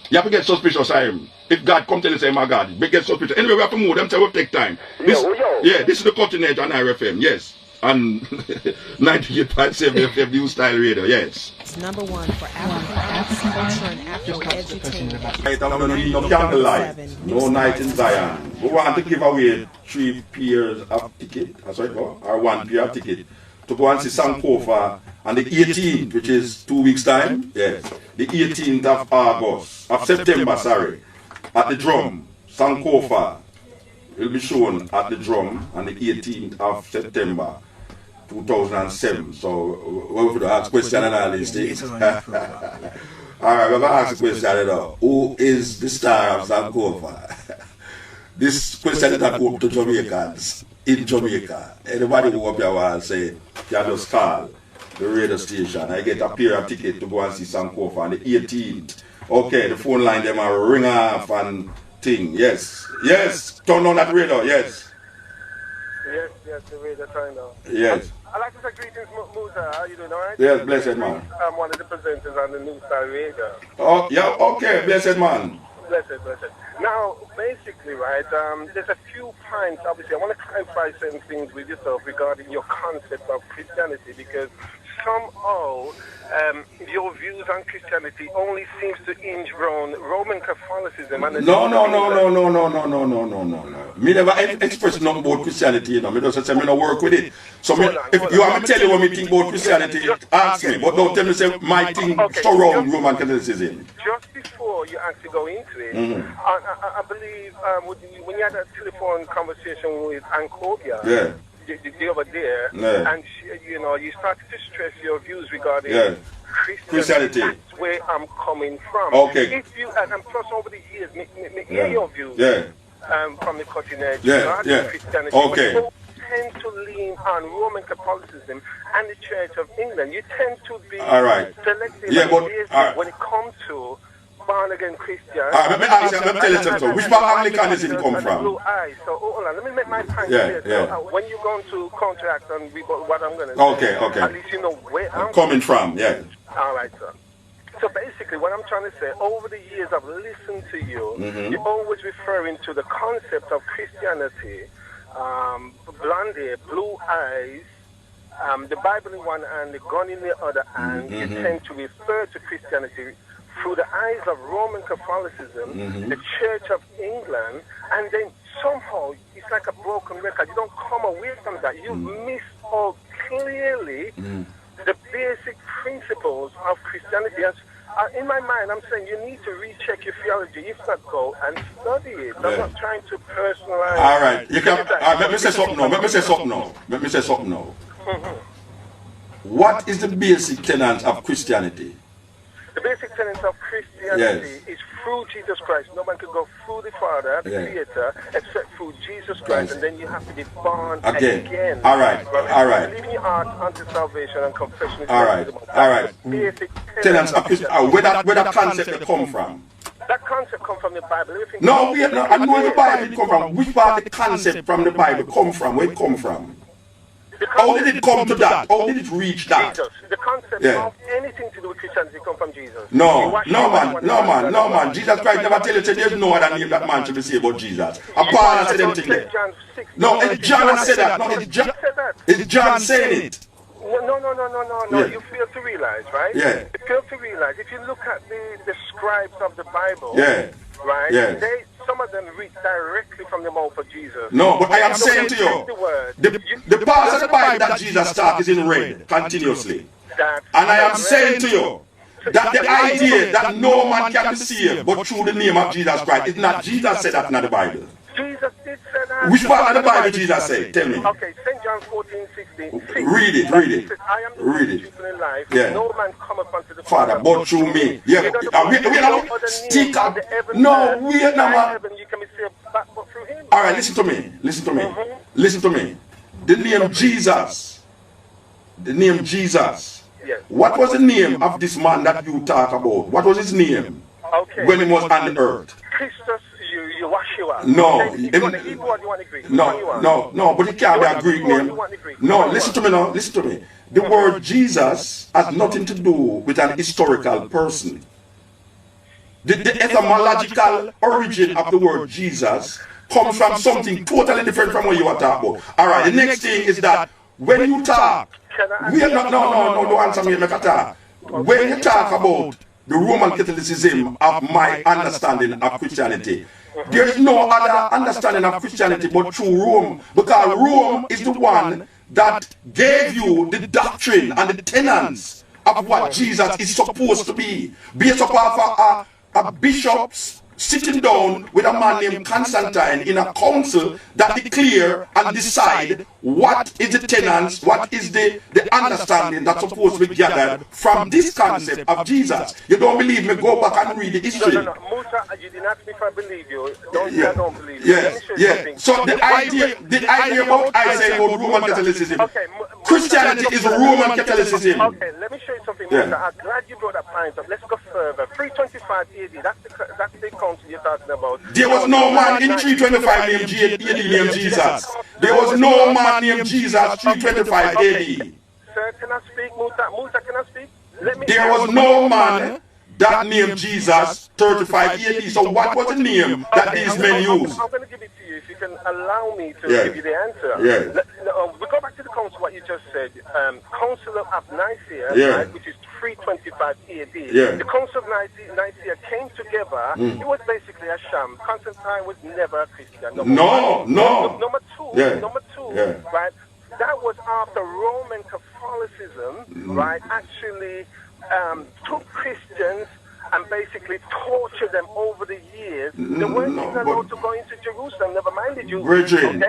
You have to get suspicious of him. If God come tell you say my God, we get suspicious. Anyway, we have to move them, so we'll take time. Yeah, this is the continent on IRFM, yes. And 98.7 FM New Style Radio, yes. It's number one for African arts, culture, and African edutainment. Right, I'm going to need no candlelight, no night in Zion. We want to give away 3 pairs of ticket, that's right, or 1 pair of ticket, to go and see Sankofa on the 18th, which is 2 weeks' time, yes. The 18th of September, sorry, at the Drum, Sankofa. Will be shown at the Drum on the 18th of September 2007. So we're going to ask question and all these things. Alright, we're going to ask a question now. Who is the star of Sankofa? This question is up to Jamaicans in Jamaica. Anybody who up here want to say, you just call the radio station. I get a pair of ticket to go and see Sankofa on the 18th. Okay, the phone line them are ring off and thing. Yes. Turn on that radio. Yes, the radio turn on. Yes. I'd like to say greetings, Musa. How you doing, all right? Yes, blessed man. I'm one of the presenters on the New Style Radio. Oh, yeah, okay, blessed man. Blessed. Now, basically, right, there's a few points, obviously, I want to clarify certain things with yourself regarding your concept of Christianity, because somehow your views on Christianity only seems to hinge around Roman Catholicism. And No. Me never express nothing about Christianity, you know. Me just say me no work with it. So if you want me to tell you what me think about Christianity, ask me. But don't tell me say my thing surround Roman Catholicism. Just before you actually go into it, I believe when you had that telephone conversation with Ancobia, the other day, and you started to stress your views regarding Christianity. That's where I'm coming from. Okay. If you and plus over the years, hear your views from the cutting edge regarding Christianity. Okay. But tend to lean on Roman Catholicism and the Church of England. You tend to be selective when it comes to born again Christian. Let me ask you, let me tell you something. Which part Anglicanism come from? Blue eyes. So hold on, let me make my point clear. So, when you're going to counteract on what I'm going to say, at least you know where I'm coming from. Yeah. All right, sir. So basically, what I'm trying to say, over the years I've listened to you, you're always referring to the concept of Christianity, blonde hair, blue eyes, the Bible in one hand, the gun in the other hand. You tend to refer to Christianity through the eyes of Roman Catholicism, the Church of England, and then somehow it's like a broken record. You don't come away from that. You miss out clearly the basic principles of Christianity. In my mind, I'm saying you need to recheck your theology. If not, go and study it. I'm not trying to personalize. All right. You can. Let me say something now. What is the basic tenet of Christianity? The basic tenet of Christianity is through Jesus Christ. No man can go through the Father, the Creator, except through Jesus Christ. And then you have to be born again. All right. Leaving your heart unto salvation and confession. All right. Basic tenets of Christianity. Where that concept come from? That concept come from the Bible. No, I know where the Bible come from. Which part of the concept from the Bible come from? Where it come from? How did it come to that? How did it reach that? Jesus. The concept of anything to do with Christianity come from Jesus. No, man. Jesus Christ never tell you that there's no other name that man should be saved but Jesus. And Paul said them things there. No, it's John said that. No, it's John saying it. No. You fail to realize, right? Yeah. You fail to realize. If you look at the scribes of the Bible, right? Yeah. Some of them read directly from the mouth of Jesus. No, but I am saying to you, the parts of the Bible that Jesus taught is in red continuously. And I am saying to you that the idea that no man can be saved but through the name of Jesus Christ is not. Jesus said that in the Bible. Jesus did say that. Which part of the Bible Jesus said? Tell me. Okay, St. John 14:16. Read it. Says, I am the way, the truth, and the life. No man cometh unto the Father but through me. Yeah. You can be saved back but through him. All right, listen to me. The name Jesus. Yes. What was the name of this man that you talk about? What was his name when he was on the earth? Christus, Yeshua. No. You want the Hebrew or you want the Greek? No, but it can't be a Greek name. No, listen to me. The word Jesus has nothing to do with an historical person. The etymological origin of the word Jesus comes from something totally different from what you are talking about. All right, the next thing is that when you talk, don't answer me, make a talk. When you talk about the Roman Catholicism of my understanding of Christianity, there is no other understanding of Christianity but through Rome, because Rome is the one that gave you the doctrine and the tenets of what Jesus is supposed to be, based upon a bishop's sitting down with a man named Constantine in a council that declare and decide what is the tenets, what is the understanding that's supposed to be gathered from this concept of Jesus. You don't believe me? Go back and read the history. No. Musa, you did not ask me if I believe you. I don't believe you. Let me show you something. So the idea about I say about Roman Catholicism. Okay, Christianity is Roman Catholicism. Okay, let me show you something, Musa. I'm glad you brought that point up. Let's go further. 325 AD, that's the council you're talking about. There was no man in 325 named Jesus. There was no man named Jesus 325 AD. Sir, can I speak, Musa? Musa, can I speak? There was no man that named Jesus 35 AD. So what was the name that these men used? I'm going to give it to you if you can allow me to give you the answer. We go back to the council, what you just said. Council of Nicaea, right, which is 325 AD. The Council of Nicaea came together. It was basically a sham. Constantine was never a Christian. Number two, right? That was after Roman Catholicism, right, actually took Christians and basically tortured them over the years. They weren't even allowed to go into Jerusalem, never mind the Jews. Brethren,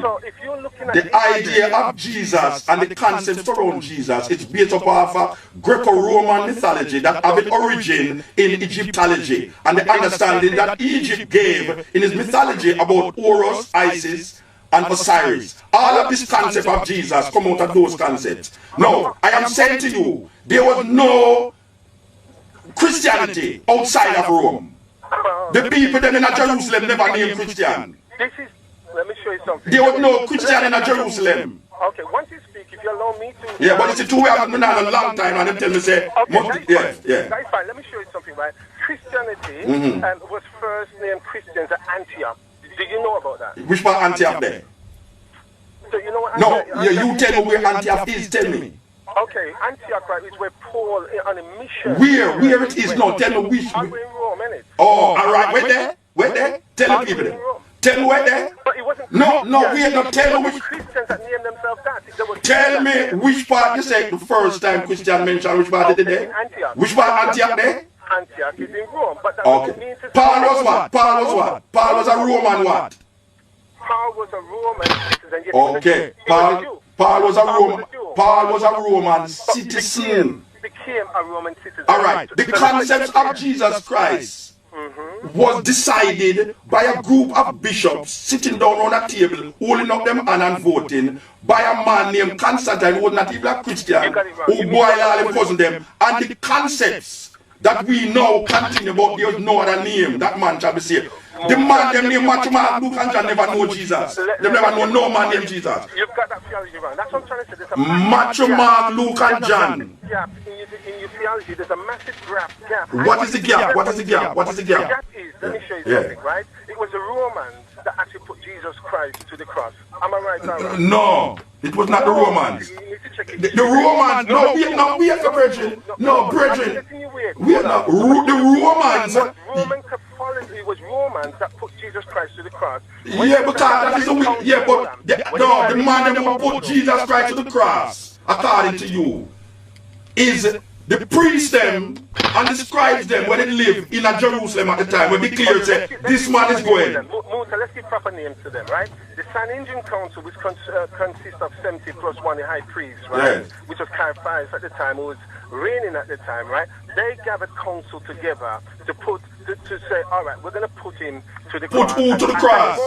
so if you're looking at the idea of Jesus and the concept around Jesus, it's based upon a Greco-Roman mythology that have its origin in Egyptology, and the understanding that Egypt gave in its mythology about Horus, Isis, and Osiris. All of this concept of Jesus come out of those concepts. No, I am saying to you, there was no Christianity outside of Rome. The people then in Jerusalem never named Christian. Let me show you something. There was no Christian in Jerusalem. Okay, once you speak, if you allow me to... Yeah, but it's a two-way I've been on a long time and they tell me, say... That's fine. Let me show you something, right? Christianity was first named Christians at Antioch. Do you know about that? Which part Antioch there? So you know what Antioch you tell me where Antioch is, tell me. Okay, Antioch, right, is where Paul on a mission. Where it is now? Tell me which. Are we in Rome, innit? Oh, all right, wait there. Wait there. Tell the people there. Tell me where there. But it wasn't No, Christians. we are not telling me which. Christians that named themselves that. There was Tell me which part you said the first time Christian mentioned which part did there? Antioch. Which part Antioch there? Antioch is in Rome, but that Okay. doesn't mean to say Paul was what? Paul was what? Paul was a Roman what? Paul was a Roman citizen. Yes, he was a Okay. Jew. He was a Jew. Paul was a Roman. Jew. Paul was a Roman But citizen. became a Roman citizen. All right. The concept of Jesus Christ was decided by a group of bishops sitting down on a table, holding up them hand and voting, by a man named Constantine, who was not even a Christian, who boiled all them cousin them. And the concepts that we now continue about, there is no other name that man shall be saved. The man them named Matthew, Mark, Luke, and John never know Jesus. They never know no man named Jesus. You've got that theology wrong. That's what I'm trying to say. There's a Matthew, Mark, Luke, and John. gap in your theology. There's a massive gap. What is the gap? What is the gap? What is the The gap? gap is, let me show you something, right? It was the Romans that actually put Jesus Christ to the cross. Am I right or wrong? No, it was not the Romans. You need to check it. The Romans, we are the brethren. No, brethren. We are not. The Romans. Roman Catholicism, it was Romans that put Jesus Christ to the cross. Yeah, because that is the way. Yeah, but the man that will put Jesus Christ to the cross, according to you, is the priests them and the scribes them when they live in a Jerusalem at the time when they clear say this man is going. Musa, let's give proper names to them, right? The Sanhedrin Council, which consists of 70 plus one high priest, right? Yes. Which was Caiaphas at the time, who was reigning at the time, right? They gathered council together to say, all right, we're going to put him to the cross. Put who to the cross?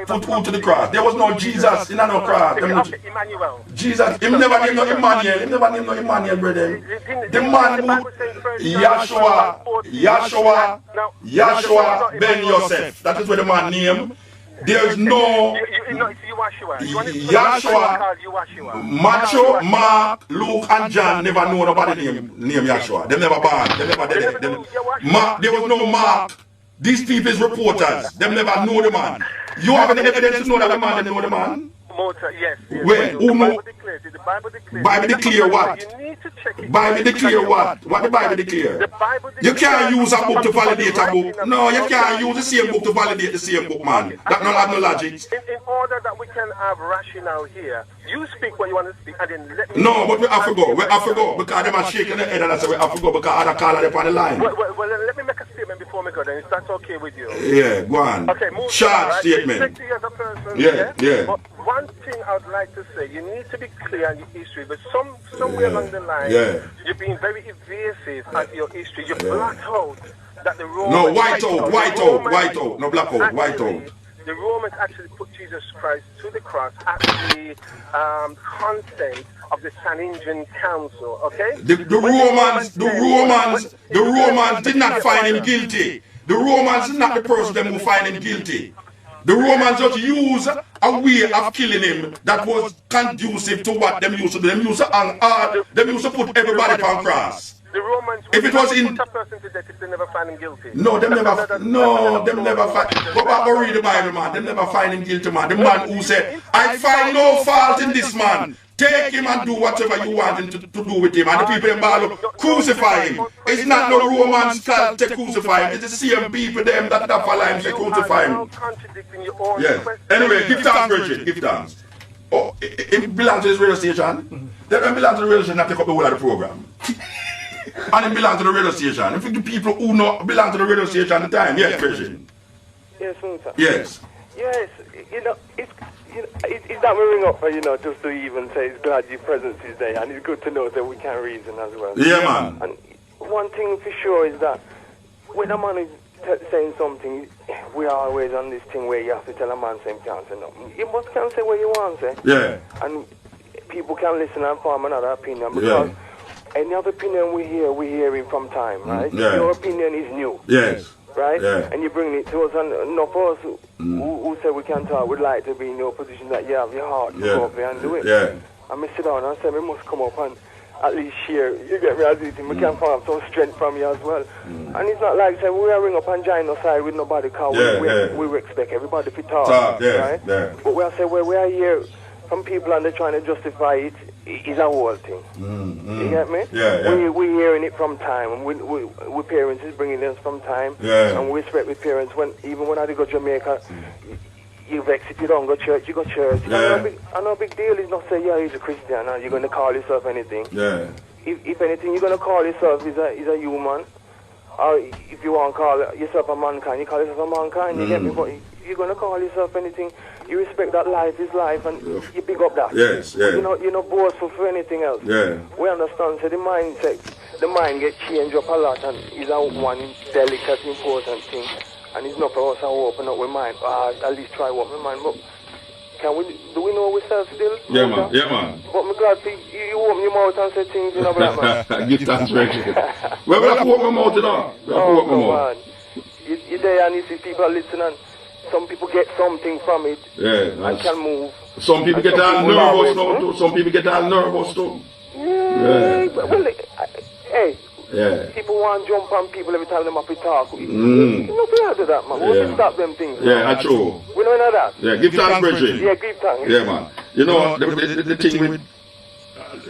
Put who to the cross? There was no Jesus in no cross. Okay, Emmanuel. Jesus, him never named no Emmanuel. Him never named no Emmanuel, brother. The man who Yahshua Ben Yosef. That is what the man named. There's no Yahshua. Macho, Mark, Luke, and John never know nobody named Yahshua. They never born. They never did it. There was no Mark. These people is reporters. They never know the man. You have any evidence to know that the man didn't know the man? Yes. Where? Who know? The Bible declares. Bible declare what? You need to check it. Bible declare what? What the Bible declare? The Bible You can't use a book to validate a book. No, you can't use the same book to validate the same book, man. That don't have no logic. In order that we can have rationale here, you speak what you want to speak, and then let me. No, but we have to go. We have to go because they are shaking their head and I say we have to go because other caller them on the line. Well, then let me make a statement before we go. Then if that's okay with you. Yeah, go on. Okay, move short on, right? statement. Respect you as a person. Yeah. But one thing I'd like to say, you need to be clear on your history, but somewhere along the line, you're being very evasive at your history. You blacked out that the Romans... No, white out. No, black out, white out. The Romans actually put Jesus Christ to the cross at the consent of the Sanhedrin Council, okay? The Romans did not find him guilty. The Romans is not the person who find him guilty. The Romans just use a way of killing him that was conducive to what them used to do. Them used to put everybody on cross. The Romans, if it was in, put a person to death if they never find him guilty. Them never find. Go back and read the Bible, man. Them never find him guilty, man. The man who said, I find no fault in this man. Take him and do whatever you want him to do with him. And the people in Bible crucify him. It's not no Romans called to crucify him. It's the same people them that follow him to crucify him. Yes. Anyway, give thanks, Bridget. Give thanks. Oh, it belongs to this radio station. They don't belong to the radio station that take up the whole of the program. And it belongs to the radio station. If the people who know belong to the radio station at the time, yes, Bridget. Yes, sir. Yes. Yes, it's that we ring up for, just to even say it's glad your presence is there, and it's good to know that we can reason as well. Yeah, man. And one thing for sure is that when a man is saying something, we are always on this thing where you have to tell a man saying can't say nothing. You must can say what you want to say. Yeah. And people can listen and form another opinion because any other opinion we hear, we're hearing from time, right? Yeah. Your opinion is new. Yes. Right? Yeah. And you bring it to us, and enough of us who say we can talk would like to be in your position that you have your heart to go up there and do it. Yeah. And I sit down and say we must come up and at least share, you get me, as it we can find some strength from you as well. And it's not like saying we are ring up and join our side with nobody because we expect everybody to talk, right? Yeah. But we are say well, we are here from people and they're trying to justify it is a whole thing. You get me? Yeah. We're hearing it from time, and we parents is bringing us from time, and we respect with parents. Even when I go to Jamaica, you vex if you don't go church, you go church. I know big deal is not say, yeah, he's a Christian, and you're going to call yourself anything. Yeah. If anything, you're going to call yourself is a human, or if you want to call yourself a mankind, you call yourself a mankind. You get me? But if you're going to call yourself anything, you respect that life is life, and you pick up that. Yes. You're not boastful for anything else. Yeah. We understand. So the mind gets changed up a lot, and is a one delicate, important thing. And it's not for us to open up with mind. At least try open with mind. But do we know ourselves still? Yeah, man. But I'm glad you open your mouth and say things, you know, black man. Give thanks, Reggie. Well, we have to open my mouth, you know. Come on. You're there and you see people listening. Some people get something from it and can move. Some people get all nervous now too. Some people get all nervous too. Well, hey, people want to jump on people every time they have to talk. You know, we do that, man. We have to stop them things. That's true. We don't know that. Yeah, give thanks, Bridget. Yeah, give thanks. Yeah, man. You know, the thing with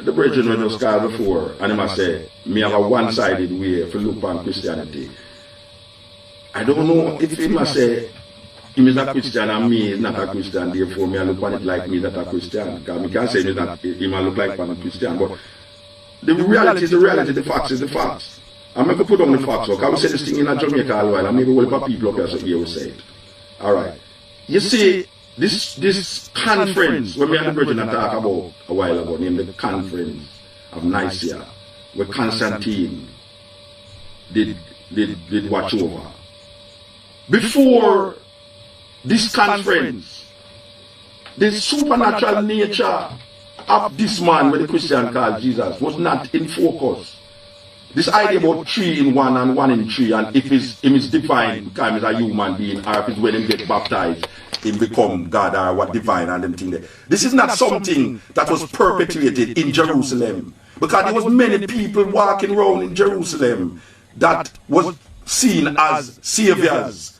the Bridget when you started before, and he must say, me have a one-sided way for look on Christianity. I don't know if he must say, he is a Christian and me is not a Christian, therefore me I look on it like me not a Christian. Because me can't say he might look like one a Christian, but the reality is the reality, the facts is the facts. I'm going to put on the facts, because I will say this thing in a Jamaica a while, and maybe we'll have people up here so here will say it. Alright. You see, this conference, when we had the brethren talk about a while ago, named the Conference of Nicaea, where Constantine did watch over. Before this conference, the supernatural nature of this man, what the Christian called Jesus, was not in focus. This idea about 3 in 1 and 1 in 3, and if him is divine, because he's a human being, or if it's when he get baptized, he become God or what divine and them thing there. This is not something that was perpetuated in Jerusalem, because there was many people walking around in Jerusalem that was seen as saviors.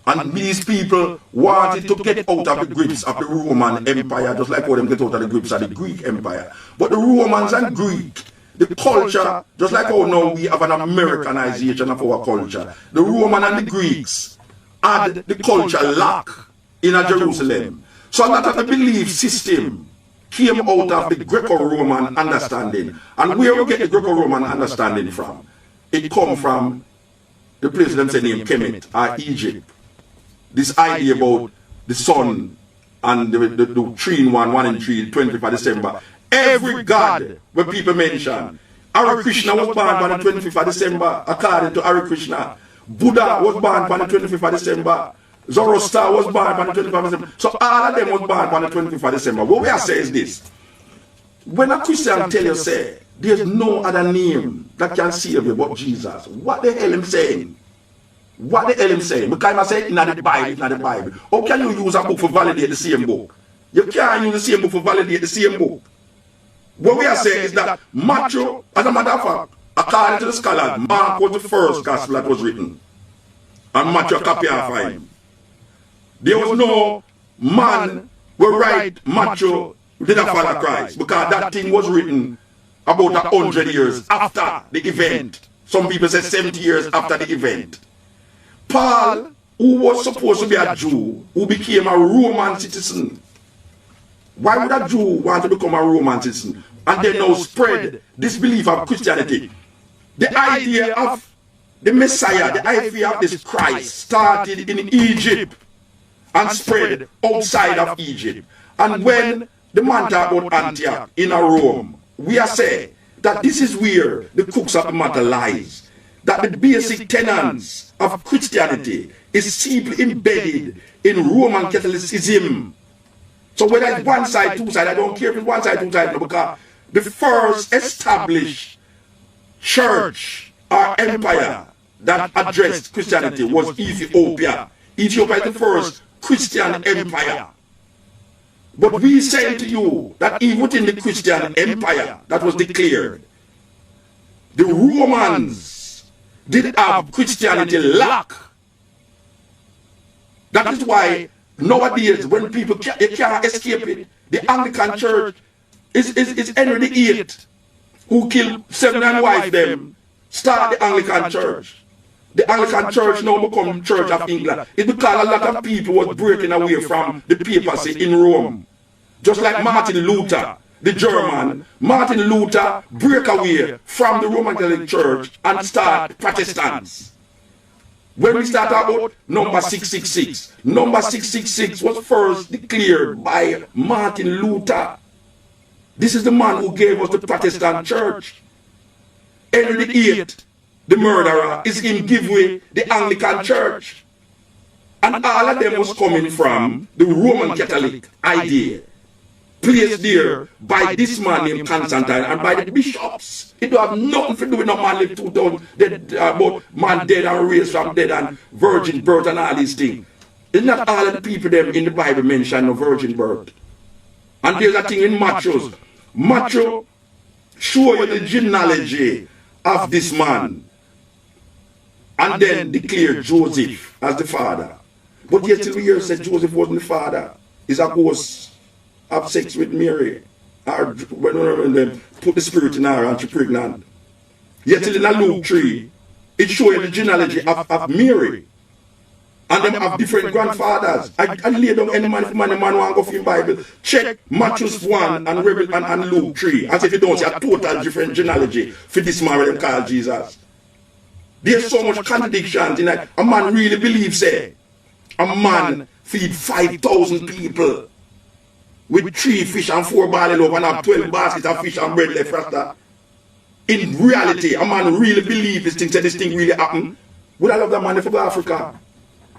And these people wanted to get out of the grips of the Roman Empire, just like how them get out of the grips of the Greek Empire. But the Romans and Greek, the culture, just like how now we have an Americanization of our culture, the Roman and the Greeks had the culture lock in Jerusalem. So that the belief system came out of the Greco-Roman understanding. And where we get the Greco-Roman understanding from? It comes from the place them say named Kemet, or Egypt. This idea about the sun and the 3 in 1, 1 in 3, 25th December. Every god where people mention. Hare Krishna was born on the 25th of December, according to Hare Krishna. Buddha was born on the 25th of December. Zoroaster was born on the 25th of December. So all of them was born on the 25th of December. What we are saying is this. When a Christian tell you, say, there's no other name that can save you but Jesus, what the hell am saying? What the hell am saying? Because I say it's not the Bible, it's not the Bible. How can you use a book for validate the same book? You can't use the same book for validate the same book. What we are saying is that Matthew, as a matter of fact, according to the scholars, Mark was the first gospel that was written. And Matthew copy of him. There was no man who write Matthew did not follow Christ, because that thing was written about 100 years after the event. Some people say 70 years after the event. Paul, who was supposed to be a Jew, who became a Roman citizen. Why would a Jew want to become a Roman citizen? And then now spread this belief of Christianity. The idea of the Messiah, the idea of this Christ started in Egypt and spread outside of Egypt. And when the man talk about Antioch in Rome, we are saying that this is where the crux of the matter lies. That the basic tenets of Christianity is simply embedded in Roman Catholicism. So whether it's one side, two side, I don't care if it's one side, two side, no, because the first established church or empire that addressed Christianity was Ethiopia. Ethiopia is the first Christian empire. But we say to you that even within the Christian empire that was declared, the Romans did have Christianity lock. That is why Nowadays, when people you can't escape it, the Anglican Church is Henry VIII who killed 7 wives them, start the Anglican Church. The Anglican Church now become Church of England. It's because a lot of people was breaking away from the papacy in Rome. Just like Martin Luther, the German. Martin Luther break away from the Roman Catholic Church and start Protestants. When we start about number 666, number 666 was first declared by Martin Luther. This is the man who gave us the Protestant Church. Henry VIII, the murderer, is him give away the Anglican Church. And all of them was coming from the Roman Catholic idea, placed there by this man named Constantine and by the bishops. It don't have nothing to do with no man live 2000 dead, about man dead and raised from dead and virgin birth and all these things. It's not all of the people them in the Bible mention no virgin birth. And there's a thing in Matthew. Matthew show you the genealogy of this man and then declare Joseph as the father. But yet till we hear said Joseph wasn't the father. He's a ghost, have sex with Mary, or when they put the spirit in her and she's pregnant. Yet till in Luke 3, it shows you the genealogy of Mary. And them have different grandfathers. I lay down any man, if man want to go for the Bible, check Matthew 1 and Luke 3. As if you don't see a total different genealogy for this man with them called Jesus. There's so much contradictions in that. A man really believes it. A man feed 5,000 people with 3 fish and 4 barley loaf and have 12 baskets of fish and bread left, Rasta. In reality, a man really believes this thing, said this thing really happened. Would I love that man if I go to Africa?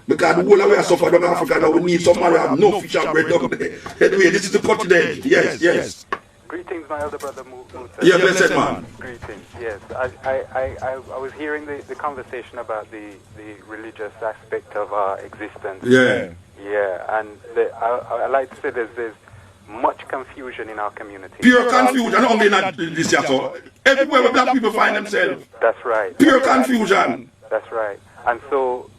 Because the whole of we suffer in Africa now, we need some man who have no fish and bread down there. Anyway, this is the continent. Yes. Greetings, my elder brother Muta. Yeah, blessed man. Greetings, yes. I was hearing the conversation about the religious aspect of our existence. Yeah. Yeah, and I like to say there's much confusion in our community. Pure confusion, only not this year. So everywhere where black people find themselves. That's right. Pure confusion. That's right. And so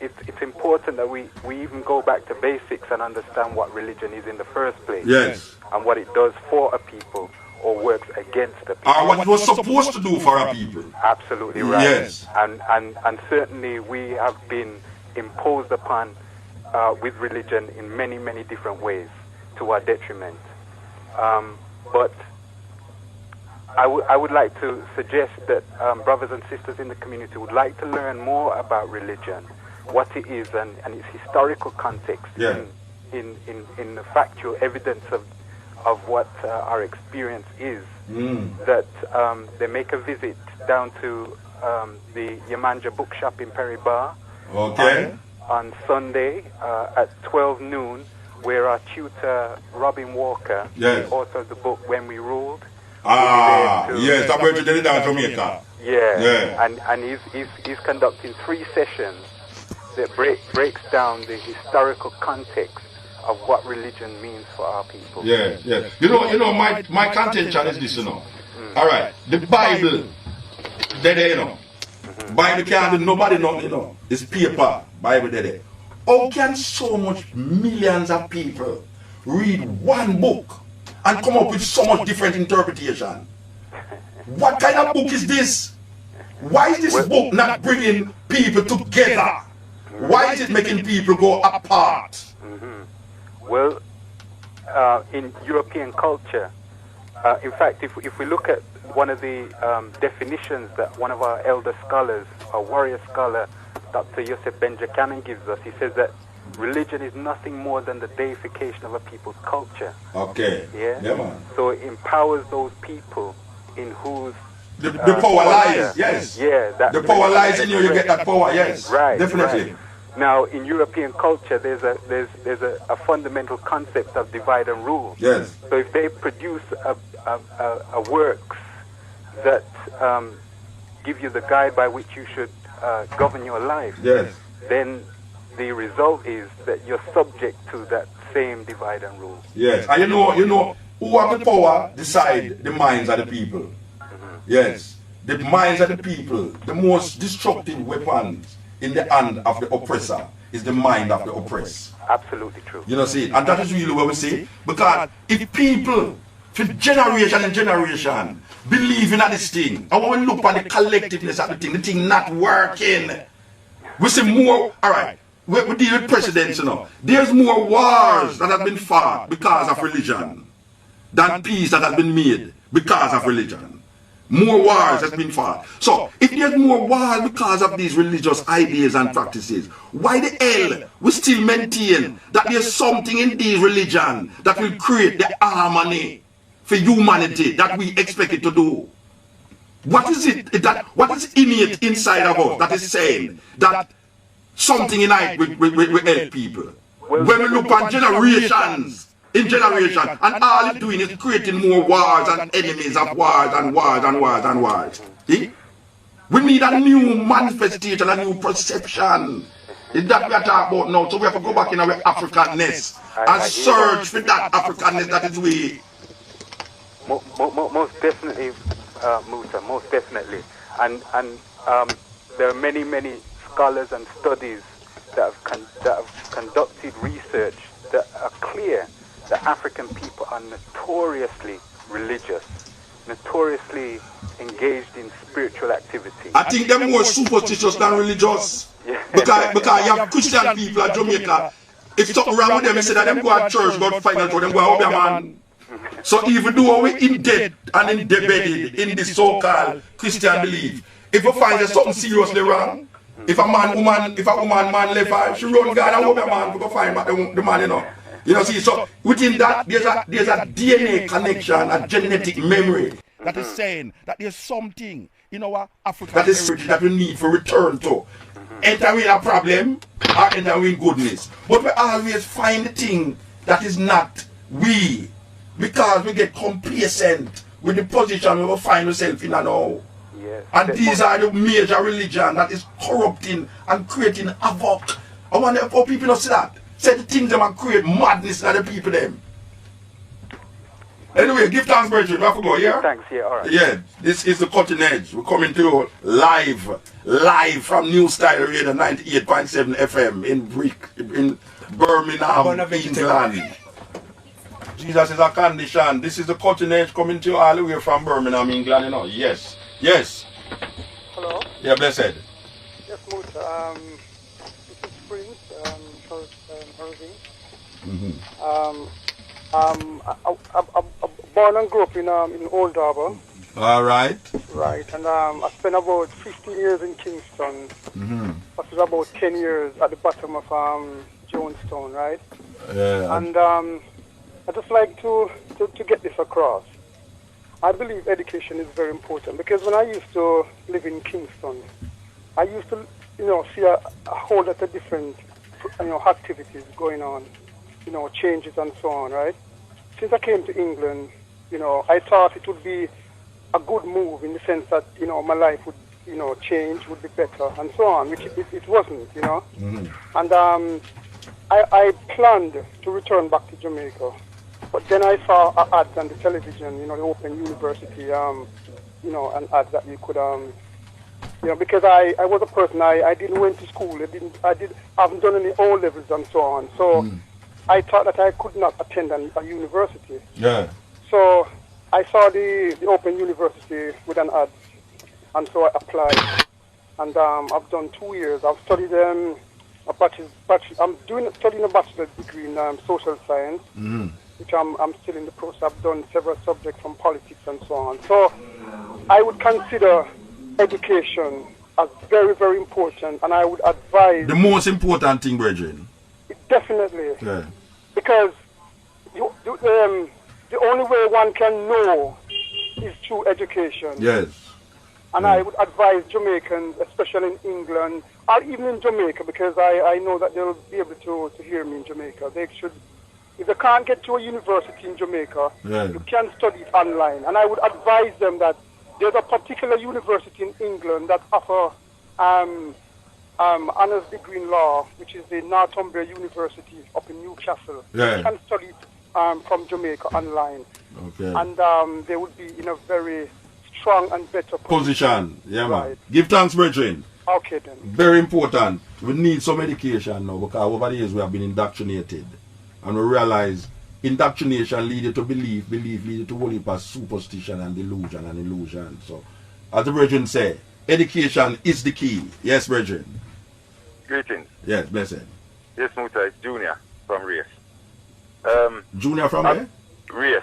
it's important that we even go back to basics and understand what religion is in the first place. Yes. And what it does for a people or works against the people. Or what it was supposed to do for a people. Absolutely right. Yes. And certainly we have been imposed upon with religion in many, many different ways to our detriment. But I would like to suggest that brothers and sisters in the community would like to learn more about religion, what it is and its historical context in the factual evidence of what our experience is, that they make a visit down to the Yamanja bookshop in Perry Bar on Sunday at 12 noon, where our tutor Robin Walker, the author of the book When We Ruled, yes, I'm going to get it down to Jamaica. And he's conducting 3 sessions that breaks down the historical context of what religion means for our people. Yeah. You know, my contention is this, you know. All right, the Bible, there, you know. Bible can't do nobody nothing, you know. It's paper, Bible there. How can so much millions of people read one book and come up with so much different interpretation? What kind of book is this? Why is this book not bringing people together? Why is it making people go apart? Well, in European culture, in fact, if we look at one of the definitions that one of our elder scholars, our warrior scholar, Dr. Yosef Benjamin gives us, he says that religion is nothing more than the deification of a people's culture. Okay. Yeah man. So it empowers those people in whose the power lies. Yes. Yeah. The power lies in you. You get that power. Yes. Right. Definitely. Right. Now, in European culture, there's a fundamental concept of divide and rule. Yes. So if they produce a works that give you the guide by which you should govern your life, then the result is that you're subject to that same divide and rule. Yes. And you know who have the power decide the minds of the people. Yes. The minds of the people, the most destructive weapons in the hand of the oppressor is the mind of the oppressed. Absolutely true. You know, see, and that is really what we say. Because if people, for generation and generation, believe in this thing, and when we look at the collectiveness of the thing not working, we see more, alright, we deal with presidents, you know. There's more wars that have been fought because of religion than peace that has been made because of religion. More wars has been fought. So, if there's more wars because of these religious ideas and practices, why the hell we still maintain that there's something in these religion that will create the harmony for humanity that we expect it to do? What is it what is innate inside of us that is saying that something in it will help people? When we look at generations, in generation, and all it's doing is creating more wars and enemies of wars and wars and wars and wars. See? We need a new manifestation, a new perception. Is that we are talking about now? So we have to go back in our Africanness and search for that Africanness that is we. Most definitely, Musa, most definitely. And there are many scholars and studies that have conducted research that are clear that African people are notoriously religious, notoriously engaged in spiritual activity. I think they're more superstitious than religious. Yeah. Because you have Christian people at Jamaica. If something wrong with them, they say that them go to church, God find out for them, go out there, man. So even though we're in debt and embedded in this so-called Christian belief, if we find there's something seriously wrong, if a woman left her, she run God and hope a man to go find the man, you know. You know, see, so within that, there's a DNA connection, a genetic memory that is saying that there's something in our African heritage that we need for return to. Enter with a problem or enter with goodness. But we always find the thing that is not we, because we get complacent with the position we will find ourselves in now. Yes. And these are the major religion that is corrupting and creating havoc. I wonder if people don't see that. Say the things that will create madness in the people them. Anyway, give thanks, brethren. We have to go, yeah? Thanks, yeah, alright. Yeah, this is the Cutting Edge. We're coming to you live from New Style Radio 98.7 FM in Birmingham, England. Jesus is a condition. This is the Cutting Edge coming to you all the way from Birmingham, England, you know. Yes. Yes. Hello? Yeah, blessed. Yes, Musa. This is Prince. I'm born and grew up in Old Harbour. All right. Right, and I spent about 15 years in Kingston. That was about 10 years at the bottom of Jonestown, right? Yeah. And I just like to get this across. I believe education is very important because when I used to live in Kingston, I used to, see a whole lot of different, activities going on, changes and so on, right? Since I came to England, I thought it would be a good move in the sense that, my life would, change, would be better and so on, which it wasn't, And I planned to return back to Jamaica. But then I saw ads on the television, the Open University, an ad that you could, because I was a person, I didn't went to school, I haven't done any O levels and so on. So I thought that I could not attend a university. Yeah. So I saw the Open University with an ad, and so I applied. And I've done 2 years. I've studied studying a bachelor's degree in social science. Which I'm still in the process. I've done several subjects from politics and so on. So I would consider education as very, very important, and I would advise... The most important thing, brethren. Definitely. Yeah. Because the only way one can know is through education. Yes. And I would advise Jamaicans, especially in England, or even in Jamaica, because I know that they'll be able to hear me in Jamaica. They should... If they can't get to a university in Jamaica, you can study it online. And I would advise them that there's a particular university in England that offers honors degree in law, which is the Northumbria University up in Newcastle. Yeah. You can study it from Jamaica online. Okay. And they would be in a very strong and better position. Yeah, man. Give thanks, brethren. Okay, then. Very important. We need some education now because over the years we have been indoctrinated. And we realize indoctrination leads to belief leads to whole heap of superstition and illusion. So, as the brethren say, education is the key. Yes, brethren. Greetings. Yes, blessed. Yes, Muta, it's Junior from Race. Junior from where? Race.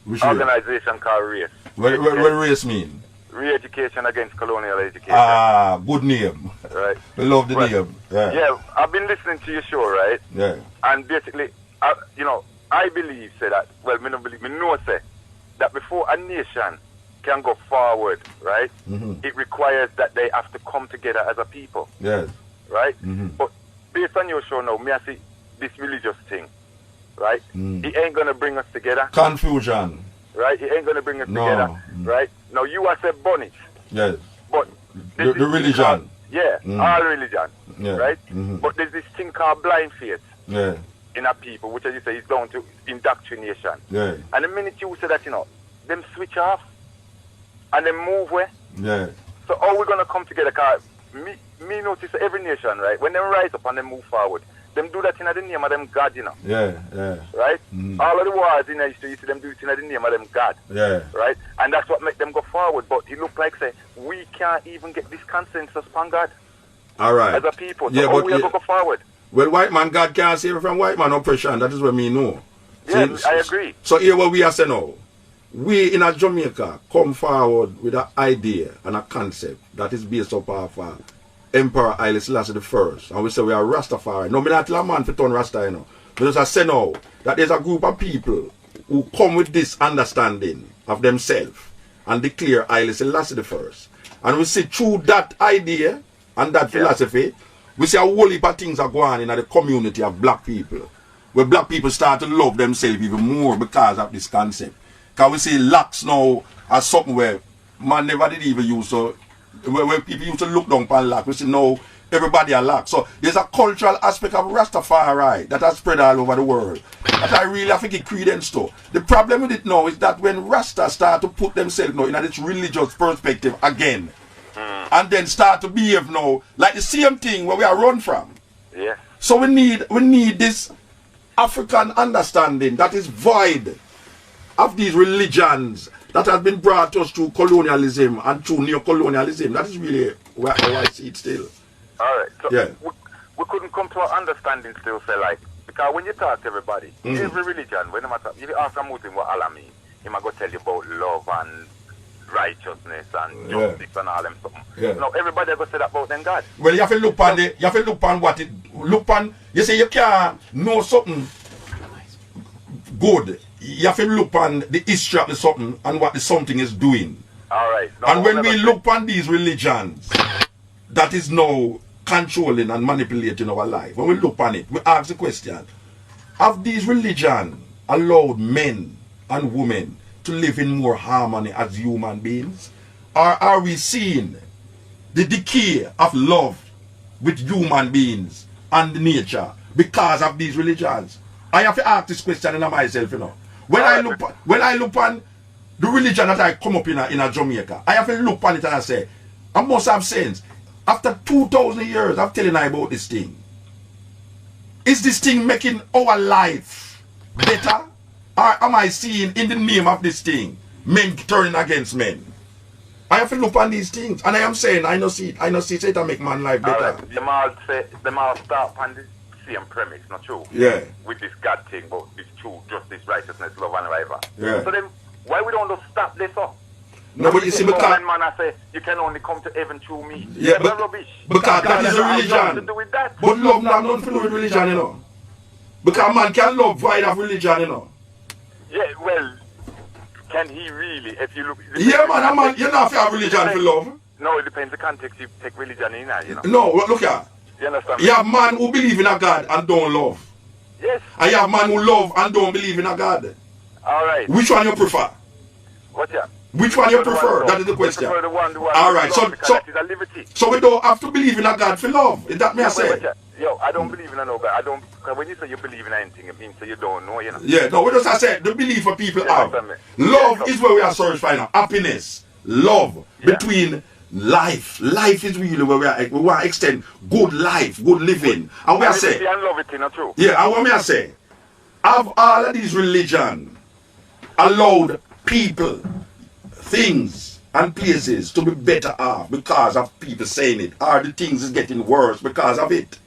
Which organization called Race. What Race mean? Re-education against colonial education. Ah, good name. Right. We love the name. Yeah, I've been listening to your show, right? Yeah. And basically, I believe, say that, well, me no believe, me know, say, that before a nation can go forward, right, it requires that they have to come together as a people. Yes. Right? But based on your show now, me I see this religious thing, right? It ain't going to bring us together. Confusion. Right? It ain't going to bring us together. Right? Now, you are said bonnet. Yes. But the religion. All religion. Yeah. Right? But there's this thing called blind faith. Yeah. In a people, which as you say is down to indoctrination. Yeah. And the minute you say that, them switch off and then move where? Yeah. So how we gonna come together? Cause me notice every nation, right? When they rise up and they move forward, them do that in the name of them God, Yeah. Right? All of the wars in history, you see them do it in the name of them God. Yeah. Right? And that's what make them go forward. But it look like say we can't even get this consensus upon God. All right. As a people. So how we are going to go forward? Well, white man, God can't save from white man oppression. That is what me know. Yeah, I agree. So here what we are saying now. We in a Jamaica come forward with an idea and a concept that is based up of Emperor Haile Selassie I. And we say we are Rastafari. No, me not tell a man to turn Rasta, But as I say now, that there's a group of people who come with this understanding of themselves and declare Haile Selassie I. And we see through that idea and that philosophy, we see a whole heap of things are going on in the community of black people. Where black people start to love themselves even more because of this concept. Because we see locks now as something where man never did even use to, where people used to look down upon lock. We see now everybody are locked. So there's a cultural aspect of Rastafari that has spread all over the world. That I really have to give credence to. The problem with it now is that when Rasta start to put themselves now in this religious perspective again, and then start to behave now like the same thing where we are run from. Yeah. So we need this African understanding that is void of these religions that has been brought to us through colonialism and through neo-colonialism. That is really where I see it still. All right. So yeah. we couldn't come to an understanding still, say like, because when you talk to everybody, every religion, when if you ask a Muslim what Allah means, he might go tell you about love and righteousness and justice and all them something. Yeah. No, everybody ever say that about them God. Well, you have to look on what it look on. You say you can't know something good. You have to look on the history of the something and what the something is doing. All right. No, and when we look on these religions that is now controlling and manipulating our life, when we look on it, we ask the question: have these religions allowed men and women to live in more harmony as human beings? Or are we seeing the decay of love with human beings and nature because of these religions? I have to ask this question in myself, When I look on the religion that I come up in a Jamaica, I have to look on it and I say, I must have sense. After 2,000 years of telling I about this thing, is this thing making our life better? Or am I seeing in the name of this thing men turning against men? I have to look on these things, and I am saying I know see it and make man life better. Right. Them all start on the same premise, not true? Yeah. With this God thing, but this true justice, righteousness, love and rival. Yeah. So then why we don't just stop this up? No, but you see, because man I say you can only come to heaven through me. Yeah, but rubbish. Because that is a religion. To do with that. But love not nothing to do with religion, Because man can love void of religion, Yeah, well, can he really? If you look, yeah, man, you're not have religion for love. No, it depends the context you take religion in, No, look here. You understand? You have man who believe in a God and don't love. Yes. And you have man who love and don't believe in a God. All right. Which one you prefer? What, yeah? Which one you prefer? That is the question. The one all right, so we don't have to believe in a God for love. Is that me I say? Yo, I don't believe in a no God. I don't. Cause when you say you believe in anything, it means that you don't know, Yeah, no, what does I say? The belief of people have. Love is where we are searching for now. Happiness, love between life. Life is really where we are. We want to extend good life, good living. And we are saying, yeah, and what me I say, have all of these religion allowed people, things, and places to be better off because of people saying it, or the things is getting worse because of it?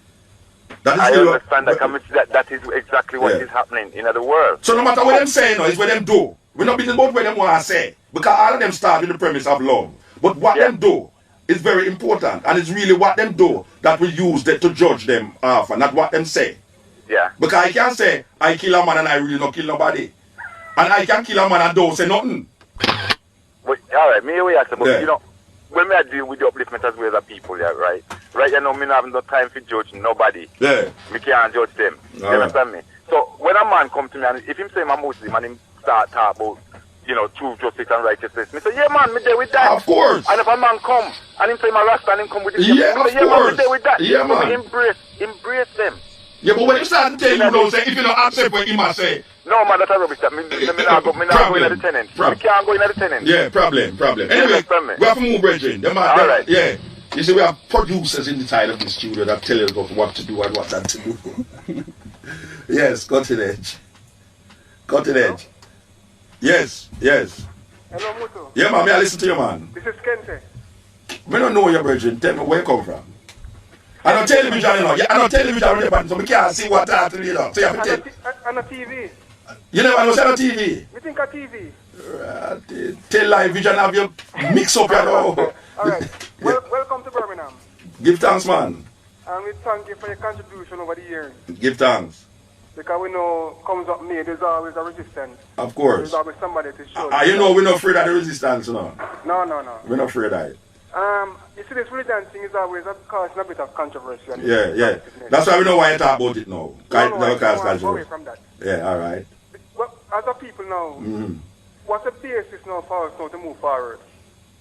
I understand that is exactly what is happening in the world. So no matter what them say, it's what them do. We're not beating about what them want to say. Because all of them start with the premise of love. But what them do is very important. And it's really what them do that we use that to judge them off, and not what them say. Yeah. Because I can't say, I kill a man and I really not kill nobody. And I can kill a man and don't say nothing. But, alright, me we ask, but you know, when I deal with the upliftment as well as people, yeah, right? Right, you know, me not have no time for judge nobody. Yeah. Me can't judge them. You understand me? So, when a man come to me, and if him say I'm a Muslim, and him start talk about, you know, truth, justice, and righteousness, me say, yeah, man, me there with that. Of course. And if a man come, and him say, my Rasta, and him come with it, yeah, me say, yeah, man, me there with that. Yeah, man. Embrace them. Yeah, but when you start to tell you, don't say, if you don't accept what him say. No, man, that's a rubbish. Me not go in the tenant. Me can't go in the tenant. Yeah, problem. Anyway, we have to move, brethren. Alright. Yeah. You see, we have producers inside of the studio that tell us about what to do and what not to do. Yes, cutting edge. Yes. Hello, Mutu. Yeah, man, may I listen to you, man? This is Kente. We don't know your brethren. Tell me where you come from. I don't television, you know. I don't television, so we can't see what happened, you know. So you have to tell. On a TV. You never know, on TV? We think of TV. Tell live vision have you mix up, you know. Alright. Welcome to Birmingham. Give thanks, man. And we thank you for your contribution over the years. Give thanks. Because we know comes up me, there's always a resistance. Of course. There's always somebody to show. You know we're not afraid of the resistance, you know. No. We're not afraid of it. You see, this religion thing is always causing a bit of controversy. Yeah. That's why we know why you talk about it now. Away from that. Yeah, all right. Well, as a people now, what's the basis now for us now to move forward?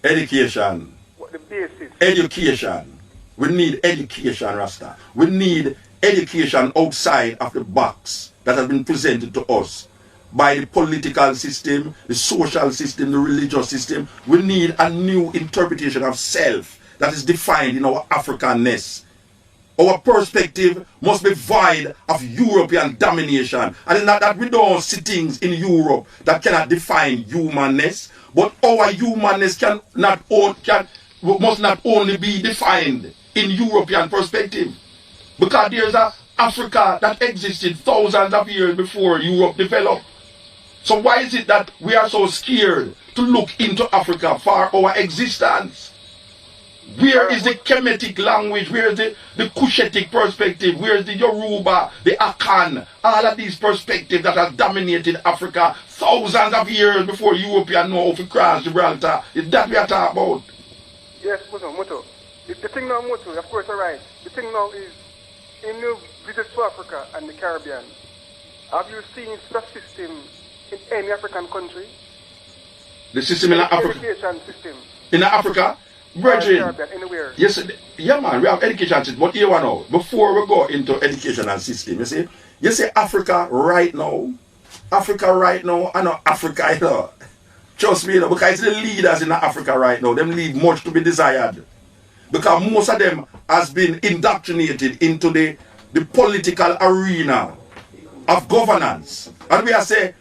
Education. What the basis? Education. We need education, Rasta. We need education outside of the box that has been presented to us by the political system, the social system, the religious system. We need a new interpretation of self that is defined in our Africanness. Our perspective must be void of European domination. And it's not that we don't see things in Europe that cannot define humanness, but our humanness must not only be defined in European perspective. Because there's an Africa that existed thousands of years before Europe developed. So why is it that we are so scared to look into Africa for our existence? Where is the Kemetic language? Where is the Cushitic perspective? Where is the Yoruba, the Akan? All of these perspectives that have dominated Africa thousands of years before Europeans know how to cross Gibraltar. Is that we are talking about? Yes, Mutu. The thing now, Mutu, of course, you're right. The thing now is, in your visit to Africa and the Caribbean, have you seen the system in any African country? The system in Africa? Education system. In Africa? Virgin. Anywhere. Yes, yeah, man, we have education system. But here we know, before we go into educational system, you see Africa right now, I know Africa, you know. Trust me, you know, because the leaders in Africa right now, them leave much to be desired. Because most of them has been indoctrinated into the political arena of governance. And we are saying,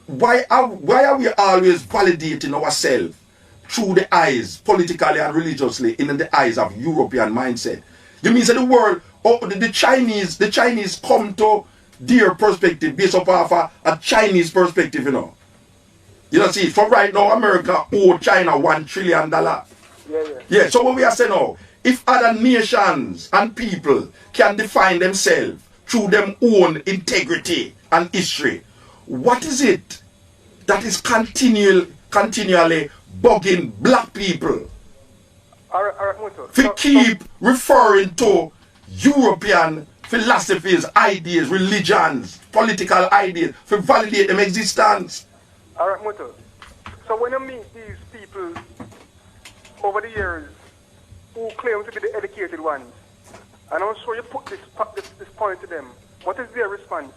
why are we always validating ourselves through the eyes, politically and religiously, in the eyes of European mindset? You mean that the world, the Chinese come to their perspective based upon a Chinese perspective, you know. You know, see, for right now, America owe China $1 trillion. Yeah, so what we are saying now, if other nations and people can define themselves through their own integrity and history, what is it that is continually bugging black people to keep referring to European philosophies, ideas, religions, political ideas, to validate them existence? Alright, Mutu. So when you meet these people over the years who claim to be the educated ones, and I'm sure you put this point to them, what is their response?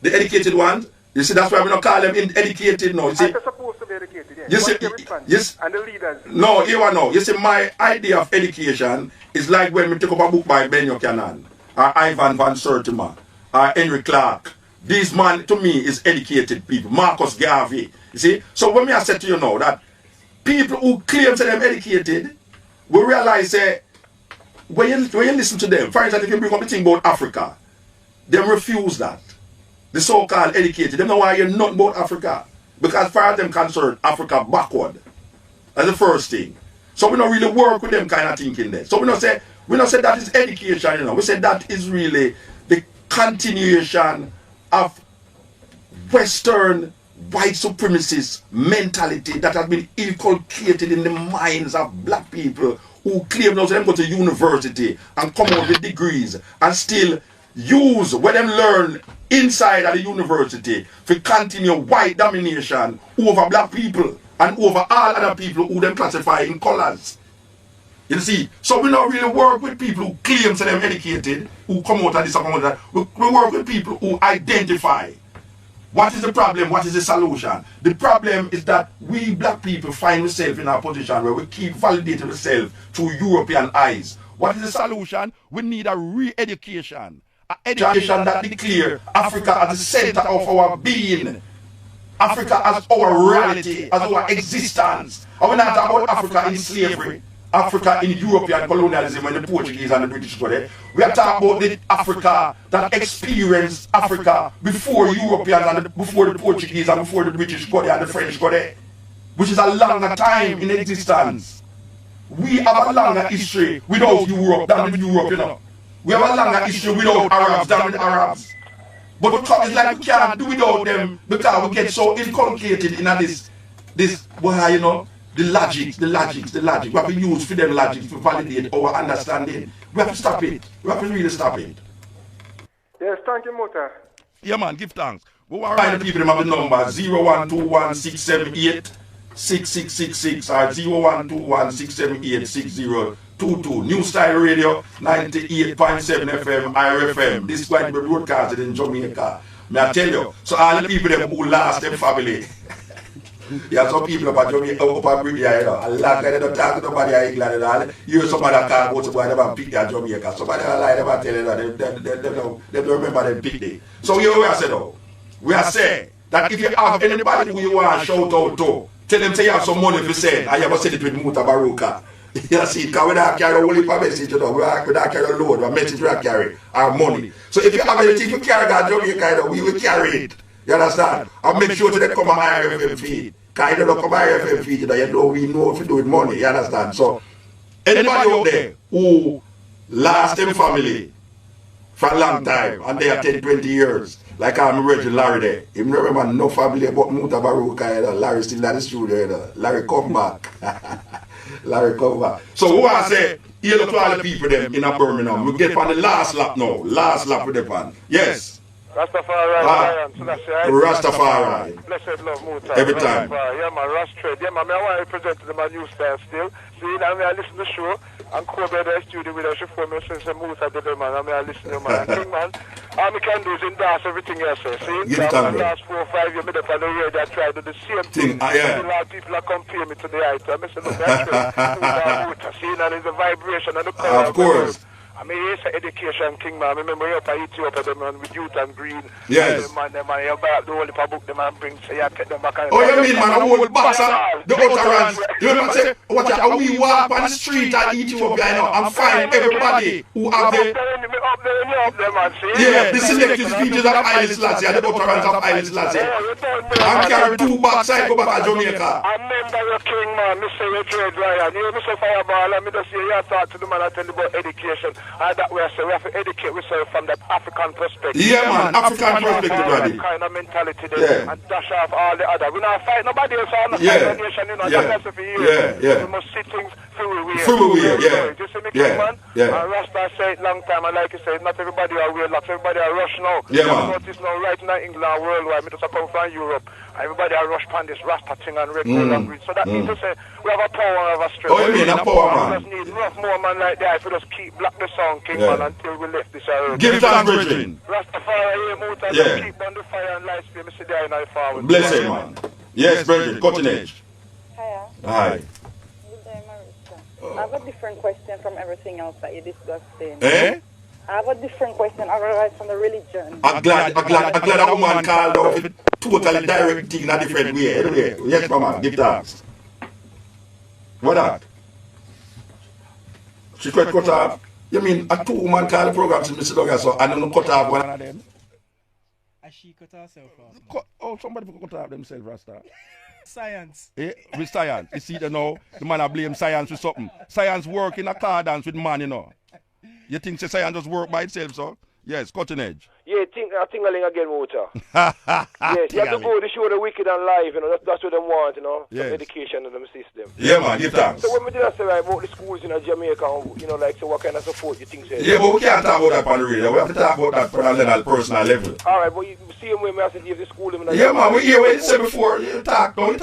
The educated ones? You see, that's why we don't call them educated now. You see? I suppose to be educated. Yeah. You see, What's your response? yes. And the leaders. No, you know. You see, my idea of education is like when we take up a book by Ben Buchanan, or Ivan Van Sertima, or Henry Clark. These man, to me, is educated people. Marcus Garvey. You see? So when I said to you now that people who claim to them educated, we realize that when you listen to them, for instance, if you bring up the thing about Africa, they refuse that. The so-called educated, they know why you're not about Africa. Because as far as them concerned, Africa backward. That's the first thing. So we don't really work with them kind of thinking there. So we don't say that is education, you know. We say that is really the continuation of Western white supremacist mentality that has been inculcated in the minds of black people who claim now them go to university and come out with degrees and still use what them learn inside of the university to continue white domination over black people and over all other people who them classify in colors. You see, so we don't really work with people who claim to them educated, who come out of this and come out of that. We work with people who identify what is the problem, what is the solution. The problem is that we black people find ourselves in a position where we keep validating ourselves through European eyes. What is the solution? We need a re-education. An education that declares Africa as the center of our being. Africa as our reality, as our existence. And we're not talking about Africa in slavery, Africa in European colonialism when the Portuguese and the British got there. We are talking about the Africa that experienced Africa before Europeans and before the Portuguese and before the British got there and the French got there, which is a longer time in existence. We have a longer history without Europe than with Europe, you know. We have a longer history without Arabs than with Arabs. But because it's like we can't do without them because we get so inculcated in this, well, you know, the logic. We have to use for them logic to validate our understanding. We have to stop it. We have to really stop it. Yes, thank you, Muta. Yeah, man, give thanks. We want to remind the people have the number 0121-678-6666 or 0121-678-6022. New Style Radio, 98.7 FM, IRFM. This is going to be broadcasted in Jamaica. May I tell you, so all the people them who lost their family. There are some people up at Jamaica, up at Britain, you know. A lot of them talk to nobody in England and all. You hear somebody that can't go to Boy, they pick their Jamaica. Somebody that lie, they tell you that they don't remember them pick day. So here we are saying though. We are saying that if you have anybody who you want to shout out to, tell them say you have some money for send. I ever said it with MUTABARUKA. You see, because we don't carry a whole heap of message, you know. We don't carry a load, a message we don't carry, our money. So if you have anything to carry that Jamaica, you know, we will carry it. You understand? And make sure they come on IRFM feed. Because you don't come on IRFM feed, you know, we know if you do with money, you understand? So, anybody out there who lost their family for a long time, and they are 10, 20 years, like I'm Reggie Larry there. You remember no family about MUTABARUKA, you know. Larry still at the studio, you know. Larry come back. Larry come back. So who I say, here to all the people them in Birmingham. We get on the last lap now. Last lap with the pan. Yes. Rastafari, Rastafari. Blessed love, Muta. Every time. Yeah, man, Rastafari. Yeah, man, I want to present to my new style still. See, now I listen to the show. And Kobe at the studio with us for me since I moved out the man. I listen to man. King man, all I can do is endorse everything else. See, the last 4 or 5 years, I on the radio, I tried to do the same thing. A lot of people are compare me to the item. I said, look, that's true. See, now there's a vibration and the power of course. I mean, it's an education king, man. I remember you up at Ethiopia, man, with Youth and Green. Yes. Man, you buy up the whole book, the man brings, so you take them back. Oh, you mean, man, the whole box of the utterance. You remember, say, watch out, we walk on the street at Ethiopia, you know, and find everybody who have the... Up there, man, see? Yeah, the selected speeches of Haile Selassie and the utterance of Haile Selassie. And carry 2 bags, I go back to Jamaica. I remember your king, man, Mr. Dread Ryan. You know, Mr. Fireball, and me just say, you talk to the man, I tell you about education. And that way, so we have to educate ourselves from the African perspective. Yeah, man, African perspective, buddy. Kind of mentality there, and dash off all the other. We not fight nobody else on the nation, you know, that's for years. We must see things through we You see me, king, man? And Rasta say it long time, and like you say, not everybody are real, not everybody are rush now. Yeah, man. Notice now, right now, England, worldwide, me just come from Europe. Everybody are rush pan this Rasta thing and red, gold and green. So that means to say, we have a power of a strength. Oh, you mean a power, man? We just need rough more man like that if we just keep black the song, king, man, until we left this earth. Give thanks, Bridget. Rastafari, Muta, keep on the fire and light, me see there in our forward. Bless him, man. Yes, Bridget, cutting edge. Hiya. Hi. Good day, Marista. I have a different question from everything else that you discussed. Eh? I have a different question, otherwise from the religion. I'm glad a woman called out with totally direct thing in a different way. Anyway, yes, Mama, give thanks. What that? She quite cut off. You mean a 2-woman call the program to Mr. Douglas, so I don't cut off one of them? And she cut herself off. Oh, somebody cut off themselves, Rasta. Science. Eh? With science. You see, now, the man I blame science with something. Science work in accordance with man, you know. You think science just work by itself, so? Yes, cutting edge. Yeah, tingling again, Muta. Yes, you have to go to show the wicked and live, you know. That's what they want, you know. Yes. Some education in them system. Yeah, man, give thanks. So when we did say right, about the schools in Jamaica, you know, like, so what kind of support you think? Yeah, but we can't talk about that on the radio. We have to talk about that for a personal level. All right, but you see him when I said you have the school. Yeah, man, we hear what you said before. You talk to me at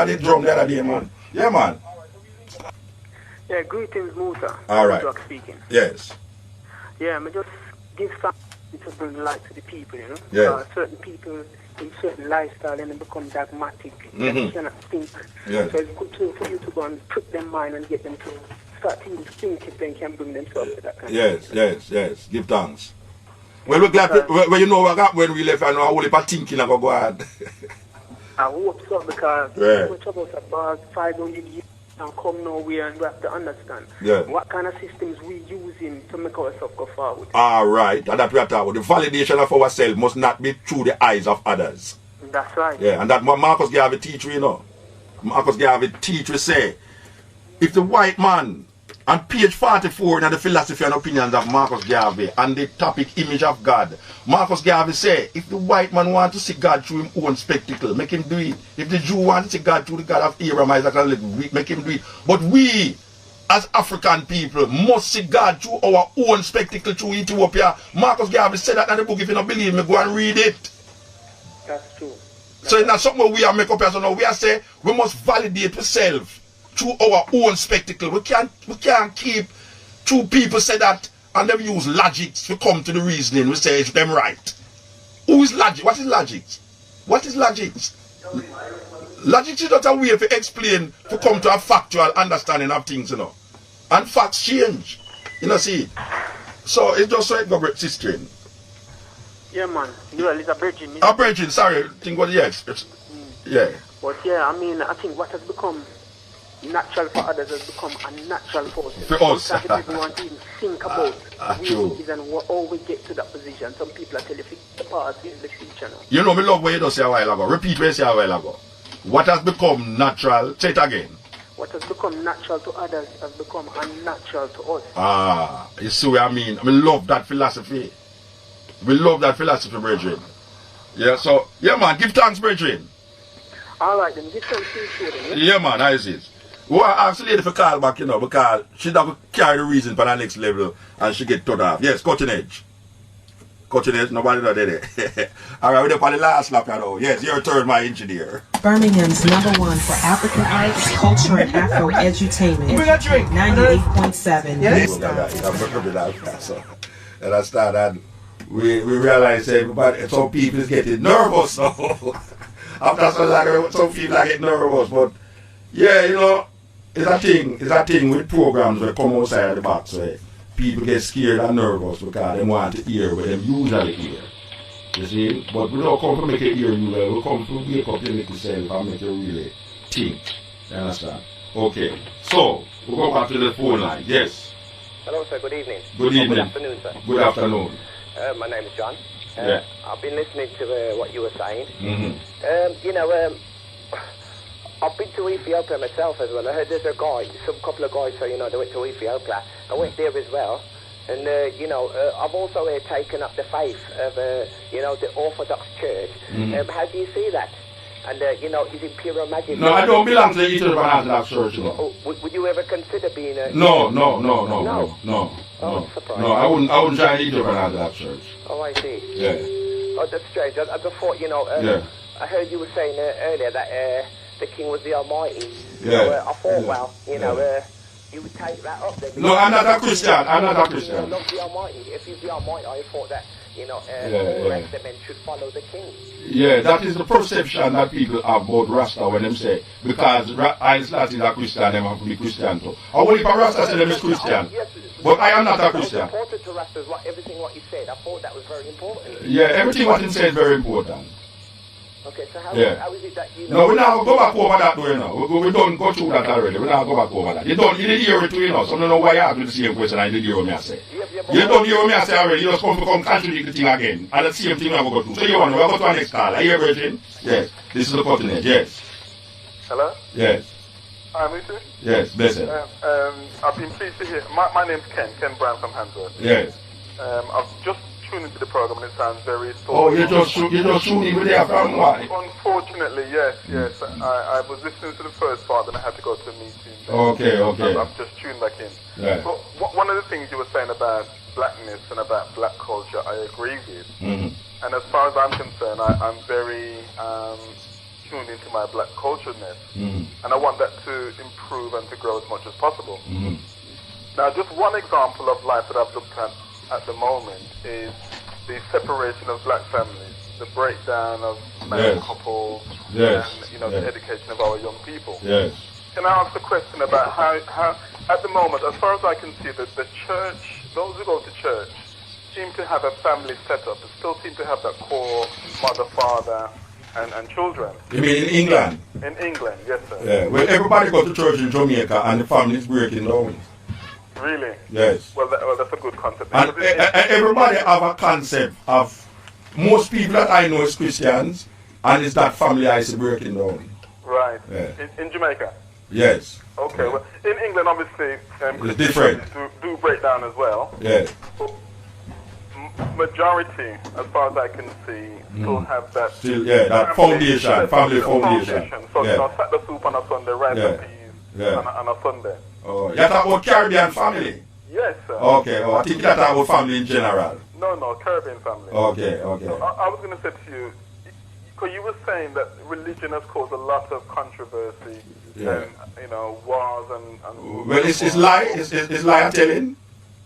the drum the other day, man. Yeah, man. Yeah, greetings, Musa. All right. Speaking. Yes. Yeah, I just give something to bring light to the people, you know. Yes. Certain people in certain lifestyle and they become dogmatic. They cannot think. Yes. So it's good for you to go and put them mind and get them to start to think if they can bring themselves to that kind of thing. Yes. Give thanks. Well, we're glad, well, you know, when we left, I know a whole heap of thinking about go ahead. I hope so, because we're talking about 500 years and come nowhere, and we have to understand what kind of systems we using to make ourselves go forward. All right, and that we are talking about. The validation of ourselves must not be through the eyes of others. That's right. Yeah, and that Marcus Garvey teach, you know. Marcus Garvey teach, we say, if the white man, on page 44 in the philosophy and opinions of Marcus Garvey, and the topic image of God, Marcus Garvey say, if the white man wants to see God through his own spectacle, make him do it. If the Jew wants to see God through the God of Abraham, Isaac, and Jacob, make him do it. But we, as African people, must see God through our own spectacle, through Ethiopia. Marcus Garvey said that in the book. If you don't believe me, go and read it. That's true. So it's not something we are make up as no. We are say we must validate ourselves through our own spectacle. We can't keep two people say that and them use logic to come to the reasoning. We say it's them right. Who is logic? What is logic? What is logic? Logic is not a way to explain, to come to a factual understanding of things, you know. And facts change. You know, see. So it's just so it goes sister. Yeah, man. Well, it's a virgin. A virgin, sorry. Think what, yes. Yeah. But yeah, I mean, I think what has become natural for others has become unnatural for us. For us. Sometimes people want to even think about how we get to that position. Some people are telling you the past in the future now. You know, me love what you just say a while ago. Repeat what you say a while ago. What has become natural, say it again. What has become natural to others has become unnatural to us. Ah, you see what I mean? We love that philosophy. We love that philosophy, brethren. Yeah, so, yeah, man, give thanks, brethren. All right, then, give thanks to you, then. Yeah, man, I see it. We want to ask the lady for call back, you know, because she doesn't carry the reason for the next level and she get turned off. Yes, cutting edge. Cutting edge, nobody not there. All right, we're up on the last lap, you know. Yes, your turn, my engineer. Birmingham's #1 for African arts, culture, and Afro edutainment. 98.7. Yes. And I started, we realized everybody, some people is getting nervous. So after some people are getting nervous, but yeah, you know, it's a thing with programs where come outside the box where people get scared and nervous because they want to hear what they usually hear. You see? But we don't come to make it hear you well, we come to wake up your little self and make you really think. You understand? Okay. So, we'll go back to the phone line. Yes. Hello, sir. Good evening. Good evening. Good afternoon, sir. Good afternoon. My name is John. Yeah. I've been listening to what you were saying. Mm-hmm. You know, I've been to Ethiopia myself as well. I heard there's a guy, couple of guys, so you know, they went to Ethiopia. I went there as well. And, you know, I've also taken up the faith of, you know, the Orthodox Church. How do you see that? And, you know, is Imperial Majesty... No, I don't belong to the Ethiopian Orthodox Church, you know. Would you ever consider being a... No. Oh, surprised. No, I wouldn't join the Ethiopian Orthodox Church. Oh, I see. Yeah. Oh, that's strange. I just thought, you know, I heard you were saying earlier that the King was the Almighty. Yeah. So, I thought, well, you know, you would take that up then. No, I'm not a Christian. I'm not a Christian. You love the Almighty. If you the Almighty, I thought that, all rest of men should follow the king. Yeah, that is the perception that people have about Rasta when them say, because Islam is a Christian, them have to be Christian too. I only if a Rasta say them is Christian, but I am not a Christian. I was important to Rastas, everything what you said. I thought that was very important. Yeah, everything what he said is very important. Okay, so how is it that you know? No, we now go back over that, we don't go through that already. We now go back over that. You didn't hear it too, so I don't know why you asked me the same question and you didn't hear what me I say. You don't hear what me I say already, you just come contradict the thing again. And the same thing we go through. So you want to go to our next call. Are you everything? Yes. This is the cutting edge, yes. Hello? Yes. Hi, Mr. Yes, blessed. I've been pleased to hear. My name's Ken Brown from Handsworth. Yes. I've just tuned into the program and it sounds very thoughtful. Oh, you just tuned in with there from why? Unfortunately, yes. I was listening to the first part, then I had to go to a meeting. Okay. I've just tuned back in. Right. But one of the things you were saying about blackness and about black culture, I agree with. Mm-hmm. And as far as I'm concerned, I'm very tuned into my black cultureness. Mm-hmm. And I want that to improve and to grow as much as possible. Mm-hmm. Now, just one example of life that I've looked at the moment is the separation of black families, the breakdown of married couples, and the education of our young people. Yes. Can I ask a question about how at the moment, as far as I can see, that the church, those who go to church, seem to have a family setup, they still seem to have that core mother, father, and children. You mean in England? In England, yes, sir. Yeah. Well, everybody go to church in Jamaica and the family is breaking down. Really? Yes. Well, that's a good concept. And everybody have a concept of, most people that I know is Christians, and it's that family is breaking down. Right. Yeah. In Jamaica? Yes. Okay. Well, in England, obviously, it's different. Do break down as well. Yes. But majority, as far as I can see, still have that. Still, that foundation, family foundation. So, sack the soup on a Sunday, rice and peas on a Sunday. Oh, you talk about Caribbean family? Yes, sir. Okay, I think you talk about family in general. No, Caribbean family. Okay. So I was going to say to you, because you were saying that religion has caused a lot of controversy and, wars and well, it's lie? It's lie I'm telling?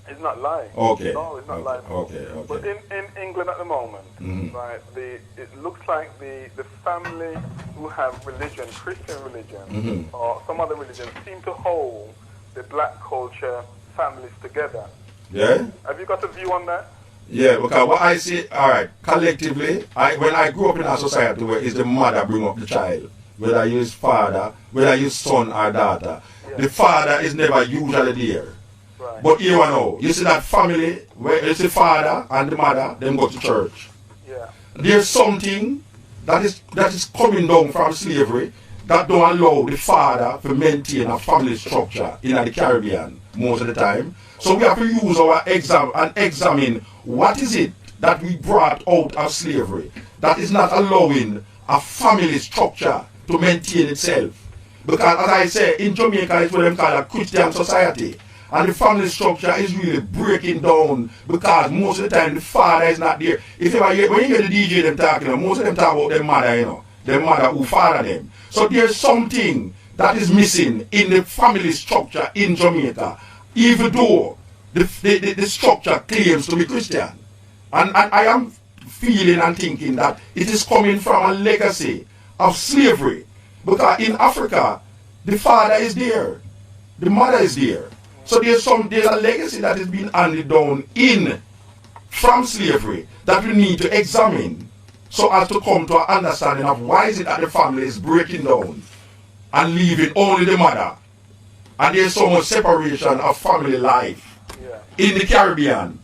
It's not lying. Okay. No, it's not lying. Okay. But in England at the moment, right, it looks like the family who have religion, Christian religion, or some other religion, seem to hold the black culture families together. Yeah? Have you got a view on that? Yeah, because what I see, alright, collectively, when I grew up in a society where it's the mother bring up the child, whether you is father, whether you son or daughter, the father is never usually there. Right. But here and now, you see that family where it's the father and the mother, them go to church. Yeah. There's something that is coming down from slavery that don't allow the father to maintain a family structure in the Caribbean most of the time. So we have to use our examine what is it that we brought out of slavery that is not allowing a family structure to maintain itself. Because as I say, in Jamaica it's what they call a Christian society. And the family structure is really breaking down because most of the time the father is not there. If you when you hear the DJ them talking, most of them talk about their mother, their mother who father them. So there's something that is missing in the family structure in Jamaica, even though the structure claims to be Christian. And I am feeling and thinking that it is coming from a legacy of slavery. Because in Africa, the father is there, the mother is there. So there's a legacy that is being handed down from slavery that we need to examine so as to come to an understanding of why is it that the family is breaking down and leaving only the mother. And there's so much separation of family life in the Caribbean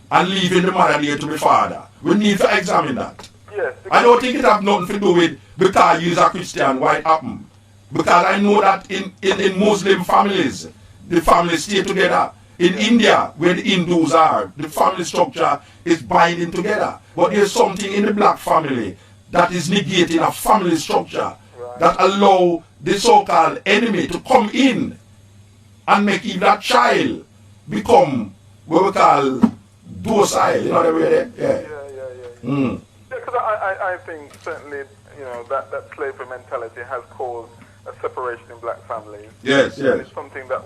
and leaving the mother there to be father. We need to examine that. Yes, I don't think it has nothing to do with because you are Christian, why it happened. Because I know that in Muslim families, the families stay together. In India, where the Hindus are, the family structure is binding together. But there's something in the black family that is negating a family structure that allow the so-called enemy to come in and make even that child become what we call docile. You know the way there? Yeah, because I think certainly, that slavery mentality has caused a separation in black families. Yes, yes. And it's something that,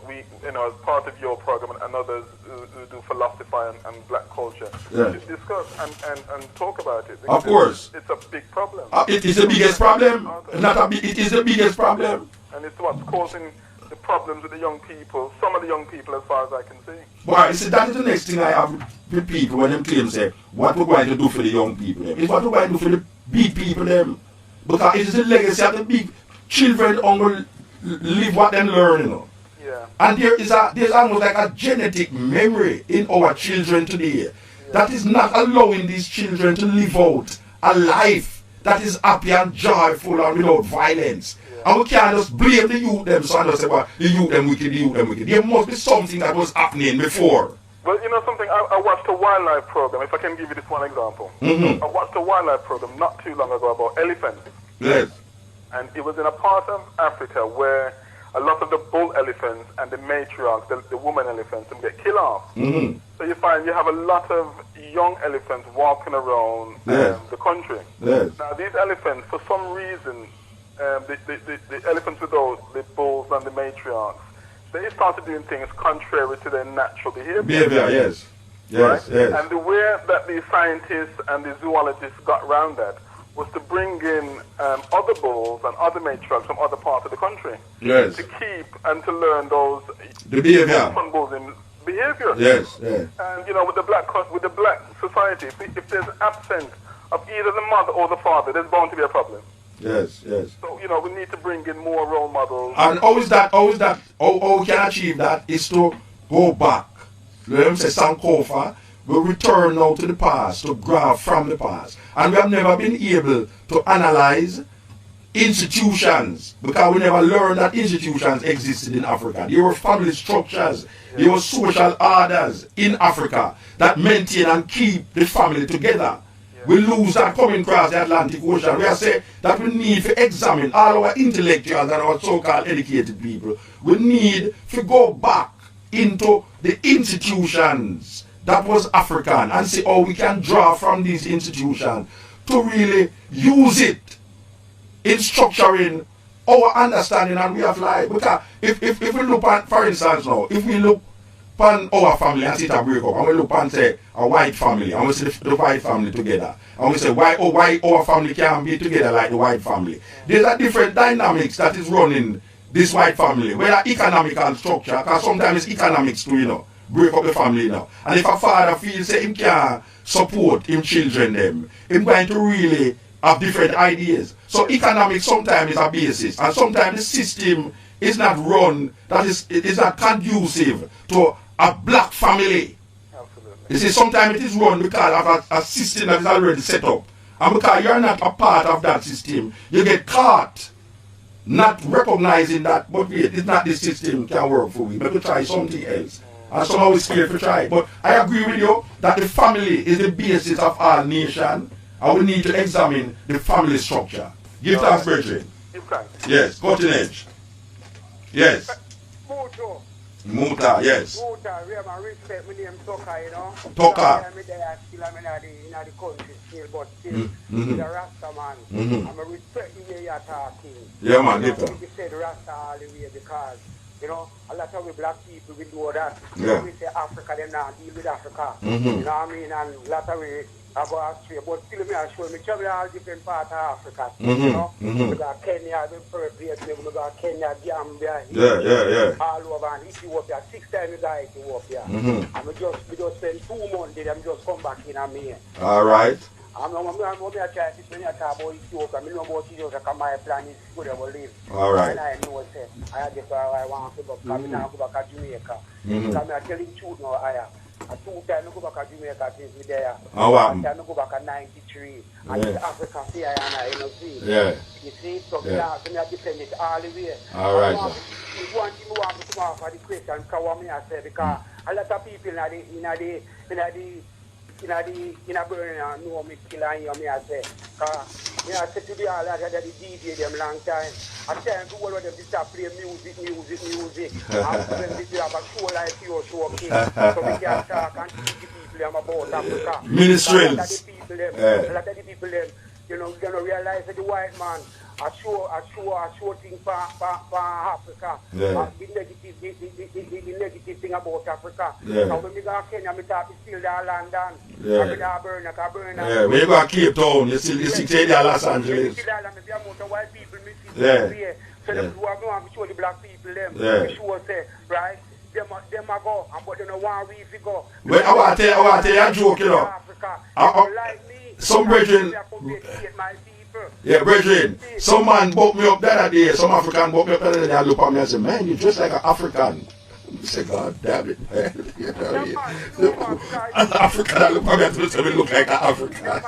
we, as part of your program and others who do philosophy and black culture, we should discuss and talk about it. Of course. It's a big problem. It is the biggest problem. It is the biggest problem. And it's what's causing the problems with the young people, some of the young people as far as I can see. Well, you see, that is the next thing I have with people when them claim, say, what we're going to do for the young people. It's what we're going to do for the big people, them. Because it is the legacy of the big children only live what they learn, Yeah. And there's almost like a genetic memory in our children today that is not allowing these children to live out a life that is happy and joyful and without violence. And we can't just blame the youth them, so I just say, well, the youth them wicked, the youth them wicked. There must be something that was happening before. Well, you know something, I watched a wildlife program, if I can give you this one example. I watched a wildlife program not too long ago about elephants. Yes. And it was in a part of Africa where a lot of the bull elephants and the matriarchs, the woman elephants, them get killed off. So you find you have a lot of young elephants walking around the country. Yes. Now these elephants, for some reason, the elephants without the bulls and the matriarchs, they started doing things contrary to their natural behavior. Yes. Yes, right? yes. And the way that the scientists and the zoologists got around that was to bring in other bulls and other matriarchs from other parts of the country. Yes. To keep and to learn those the behavior. bulls in behavior. Yes, yes. And with the black society, if there's absence of either the mother or the father, there's bound to be a problem. Yes, yes. So, we need to bring in more role models. And how we can achieve that is to go back. Let them say Sankofa will return now to the past, to grab from the past. And we have never been able to analyze institutions because we never learned that institutions existed in Africa. There were family structures, there were social orders in Africa that maintain and keep the family together. We lose that coming across the Atlantic Ocean. We are saying that we need to examine all our intellectuals and our so-called educated people. We need to go back into the institutions that was African and see how we can draw from these institutions to really use it in structuring our understanding and way of life. Because if we look at, for instance now, if we look upon our family and see it a break up, and we look and say a white family, and we see the white family together, and we say why our family can't be together like the white family. There's a different dynamics that is running this white family, whether economical structure, because sometimes it's economics too, break up the family now. And if a father feels that he can't support his children them, he's going to really have different ideas. So economics sometimes is a basis, and sometimes the system is not run, it is not conducive to a black family. Absolutely. You see, sometimes it is run because of a system that is already set up. And because you're not a part of that system, you get caught not recognizing that, but wait, it's not this system can work for me. Maybe try something else. And somehow it's scared to try. But I agree with you that the family is the basis of our nation. And we need to examine the family structure. Give thanks, brethren. Give thanks. Yes, cutting edge. Yes. Muta, yes. Muta, we have a respect, my name Toka, Toka. I'm there still, I'm in the country still, but still, he's a Rasta man. I'm a respect the way you're talking. Yeah, man, give thanks. We said Rasta all the way because, a lot of we black people, we know that. Yeah. We say Africa, they not deal with Africa. You know what I mean? And a lot of we I go astray, but still me I show me travel all different parts of Africa. We got Kenya, we got Kenya, Gambia, all over, and Ethiopia. 6 times we got Ethiopia. And we just spend 2 months there, and just come back in and me. All right. I'm trying to when you talk about Ethiopia, I know about Ethiopia because my plan is good to live. All right. And I know say I just I want to go because I now go back to Jamaica. Because I'm telling you truth now, I 2 times I go back to Jamaica since we there. One time I go back at 93. And in Africa here and I see. Yeah. You see, so I defend it all the way. All right. One thing I want to come off of the question because I say because a lot of people in a burning know me kill and you me I say. Me I say to the all that the DJ them long time. I tell them all of them to stop playing music. And for them to have a show like your show, okay? So we can talk and teach the people them about Africa. Ministries. A lot of the people them, they don't realize that the white man show thing for Africa. Yeah. The negative thing about Africa. Yeah. So when we go to Kenya, we talk still there London. Yeah. Yeah. When you go to Cape Town, you still there Los Angeles. Yeah. So them who have to show the black people them. Yeah. We show say, right? Them a go, but they don't want we to go. Well, I want to tell you a joke, you know. Some brethren, yeah, brethren, some man booked me up the other day, some African booked me up the other day, and look at me and say, man, you dress like an African. I say, God damn it, man. You know, as an African, I look at me and say, look like an African.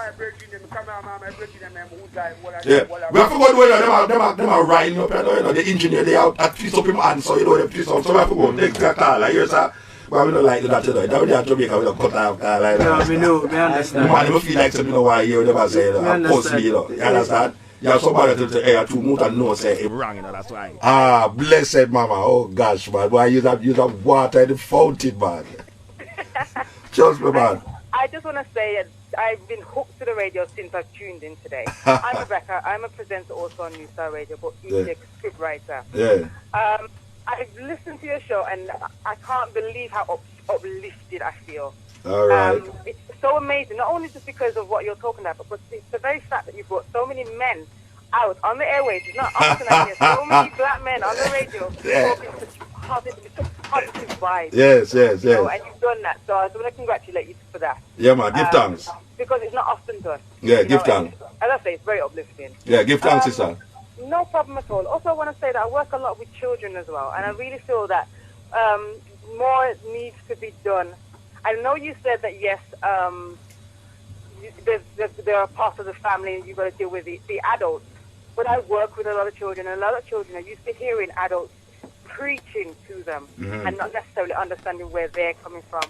Yeah, we have to go to them are riding up, you know, the engineer, they out at twist up him hand, so you know, they twist up, so we have to go take that car, like, here's a, well, we don't like that, you know, down there in Jamaica, we don't cut off car like that. No, we know, we understand. Man, you feel like something, you know, why you never say, you know, post me, you know, you understand? You have somebody to say, hey, 2 months and no say, I'm wrong, you know, that's why. Ah, blessed mama, oh gosh, man, why you have water in the fountain, man. Trust me, man. I just want to say, I've been hooked to the radio since I've tuned in today. I'm Rebecca. I'm a presenter also on New Star Radio, but usually a script writer. Yeah. I've listened to your show, and I can't believe how uplifted I feel. All right. It's so amazing, not only just because of what you're talking about, but it's the very fact that you've brought so many men out on the airways. It's not often I hear so many black men on the radio talking such positive vibes. Yes. You know, and you've done that, so I just want to congratulate you for that. Yeah, man, give thanks. Because it's not often done. Yeah, give thanks. As I say, it's very uplifting. Yeah, give thanks, sister. No problem at all. Also, I want to say that I work a lot with children as well, and I really feel that more needs to be done. I know you said that, yes, there are parts of the family and you've got to deal with the adults, but I work with a lot of children, and a lot of children are used to hearing adults preaching to them and not necessarily understanding where they're coming from.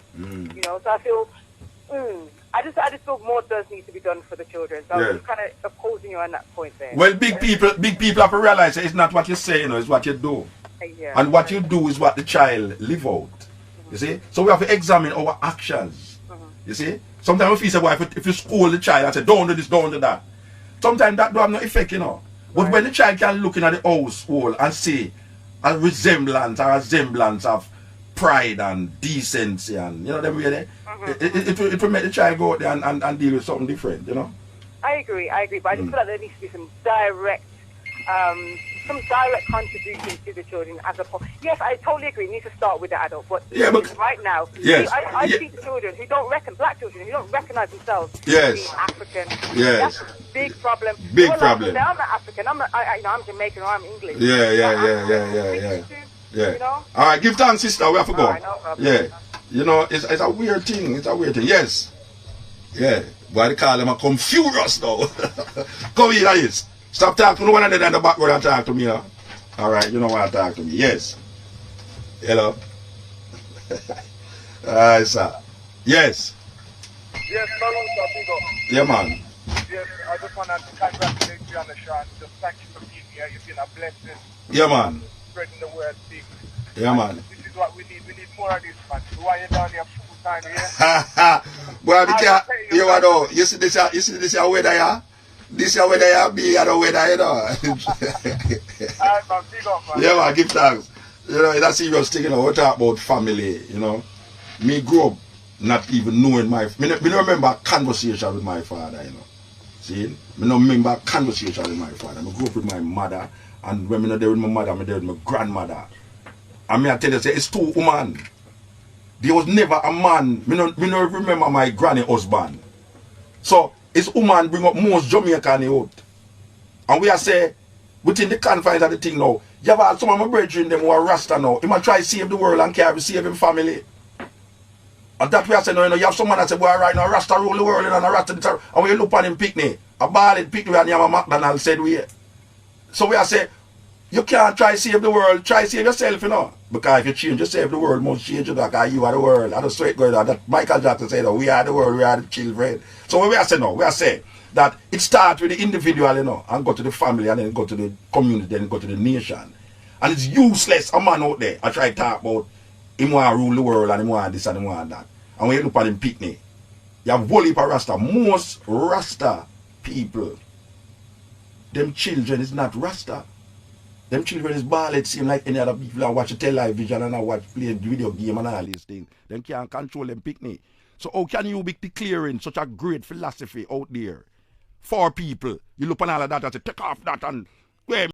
You know, so I feel, I just feel more does need to be done for the children. So I'm just kind of opposing you on that point there. Well, big people have to realize that it's not what you say, you know, it's what you do. Yeah. And what you do is what the child live out. You see? So we have to examine our actions. You see? Sometimes we feel say, well, if you scold the child and say, don't do this, don't do that. Sometimes that don't have no effect, you know. But when the child can look in at the household and see a resemblance or a semblance of pride and decency and, you know, them way there, it will make the child go out there and deal with something different, you know. I agree, but I just feel like there needs to be some direct contribution to the children as a yes, I totally agree. It needs to start with the adult, but right now, I see the children who don't black children who don't recognize themselves as being African. Yes. That's a big problem. Big problem. I'm not African. I'm Jamaican or I'm English. Yeah. You know? All right, give thanks, sister. We have to go. Right, no problem. Yeah. You know, it's a weird thing. Yes. Yeah. Why they call them a come furious now? Come here, guys. Stop talking to no one another in the background and talk to me, huh? Alright, you know why to talk to me. Yes. Hello. Alright, sir. Yes. Yes, hello, Bigo. Yeah, man. Yes, I just want to congratulate you on the show and just thank you for being here. You've been a blessing. Yeah, man. Spreading the word big. Yeah, man. This is what we need. We need more of this, man. We want you down here full time here. Boy, you know, you see this weather here? This is whether you be or whether you know. Yeah, man, give thanks. You know, it's a serious thing, you know. We talk about family, you know. Me grew up not even knowing me don't remember a conversation with my father, you know. See? Me don't remember a conversation with my father. I grew up with my mother, and when I'm not there with my mother, I'm there with my grandmother. And I tell you, it's 2 women. There was never a man. Me don't remember my granny husband. So, it's woman bring up most Jamaican youth. And we are say, within the confines of the thing now, you have some of my brethren them who are Rasta now. He might try to save the world and can't save his family. And that we are saying, you have someone that say, well, right now, Rasta rule the world and Rasta, and when you look on him picnic, a ballad picnic and you have a McDonald's said we. So we are saying, you can't try to save the world, try to save yourself, you know. Because if you change yourself, the world must change you, because you are the world. And the straight going on, that Michael Jackson said, we are the world, we are the children. So what we are saying now, we are saying that it starts with the individual, you know, and go to the family, and then go to the community, then go to the nation. And it's useless, a man out there, I try to talk about, him want to rule the world, and him want this, and him want that. And when you look at him picnic, you have whole heap of Rasta. Most Rasta people them children is not Rasta. Them children is ball, it seem like any other people that watch a television and I watch play video game and all these things. Them can't control them picnic. So how can you be declaring such a great philosophy out there for people? You look on all of that and say, take off that and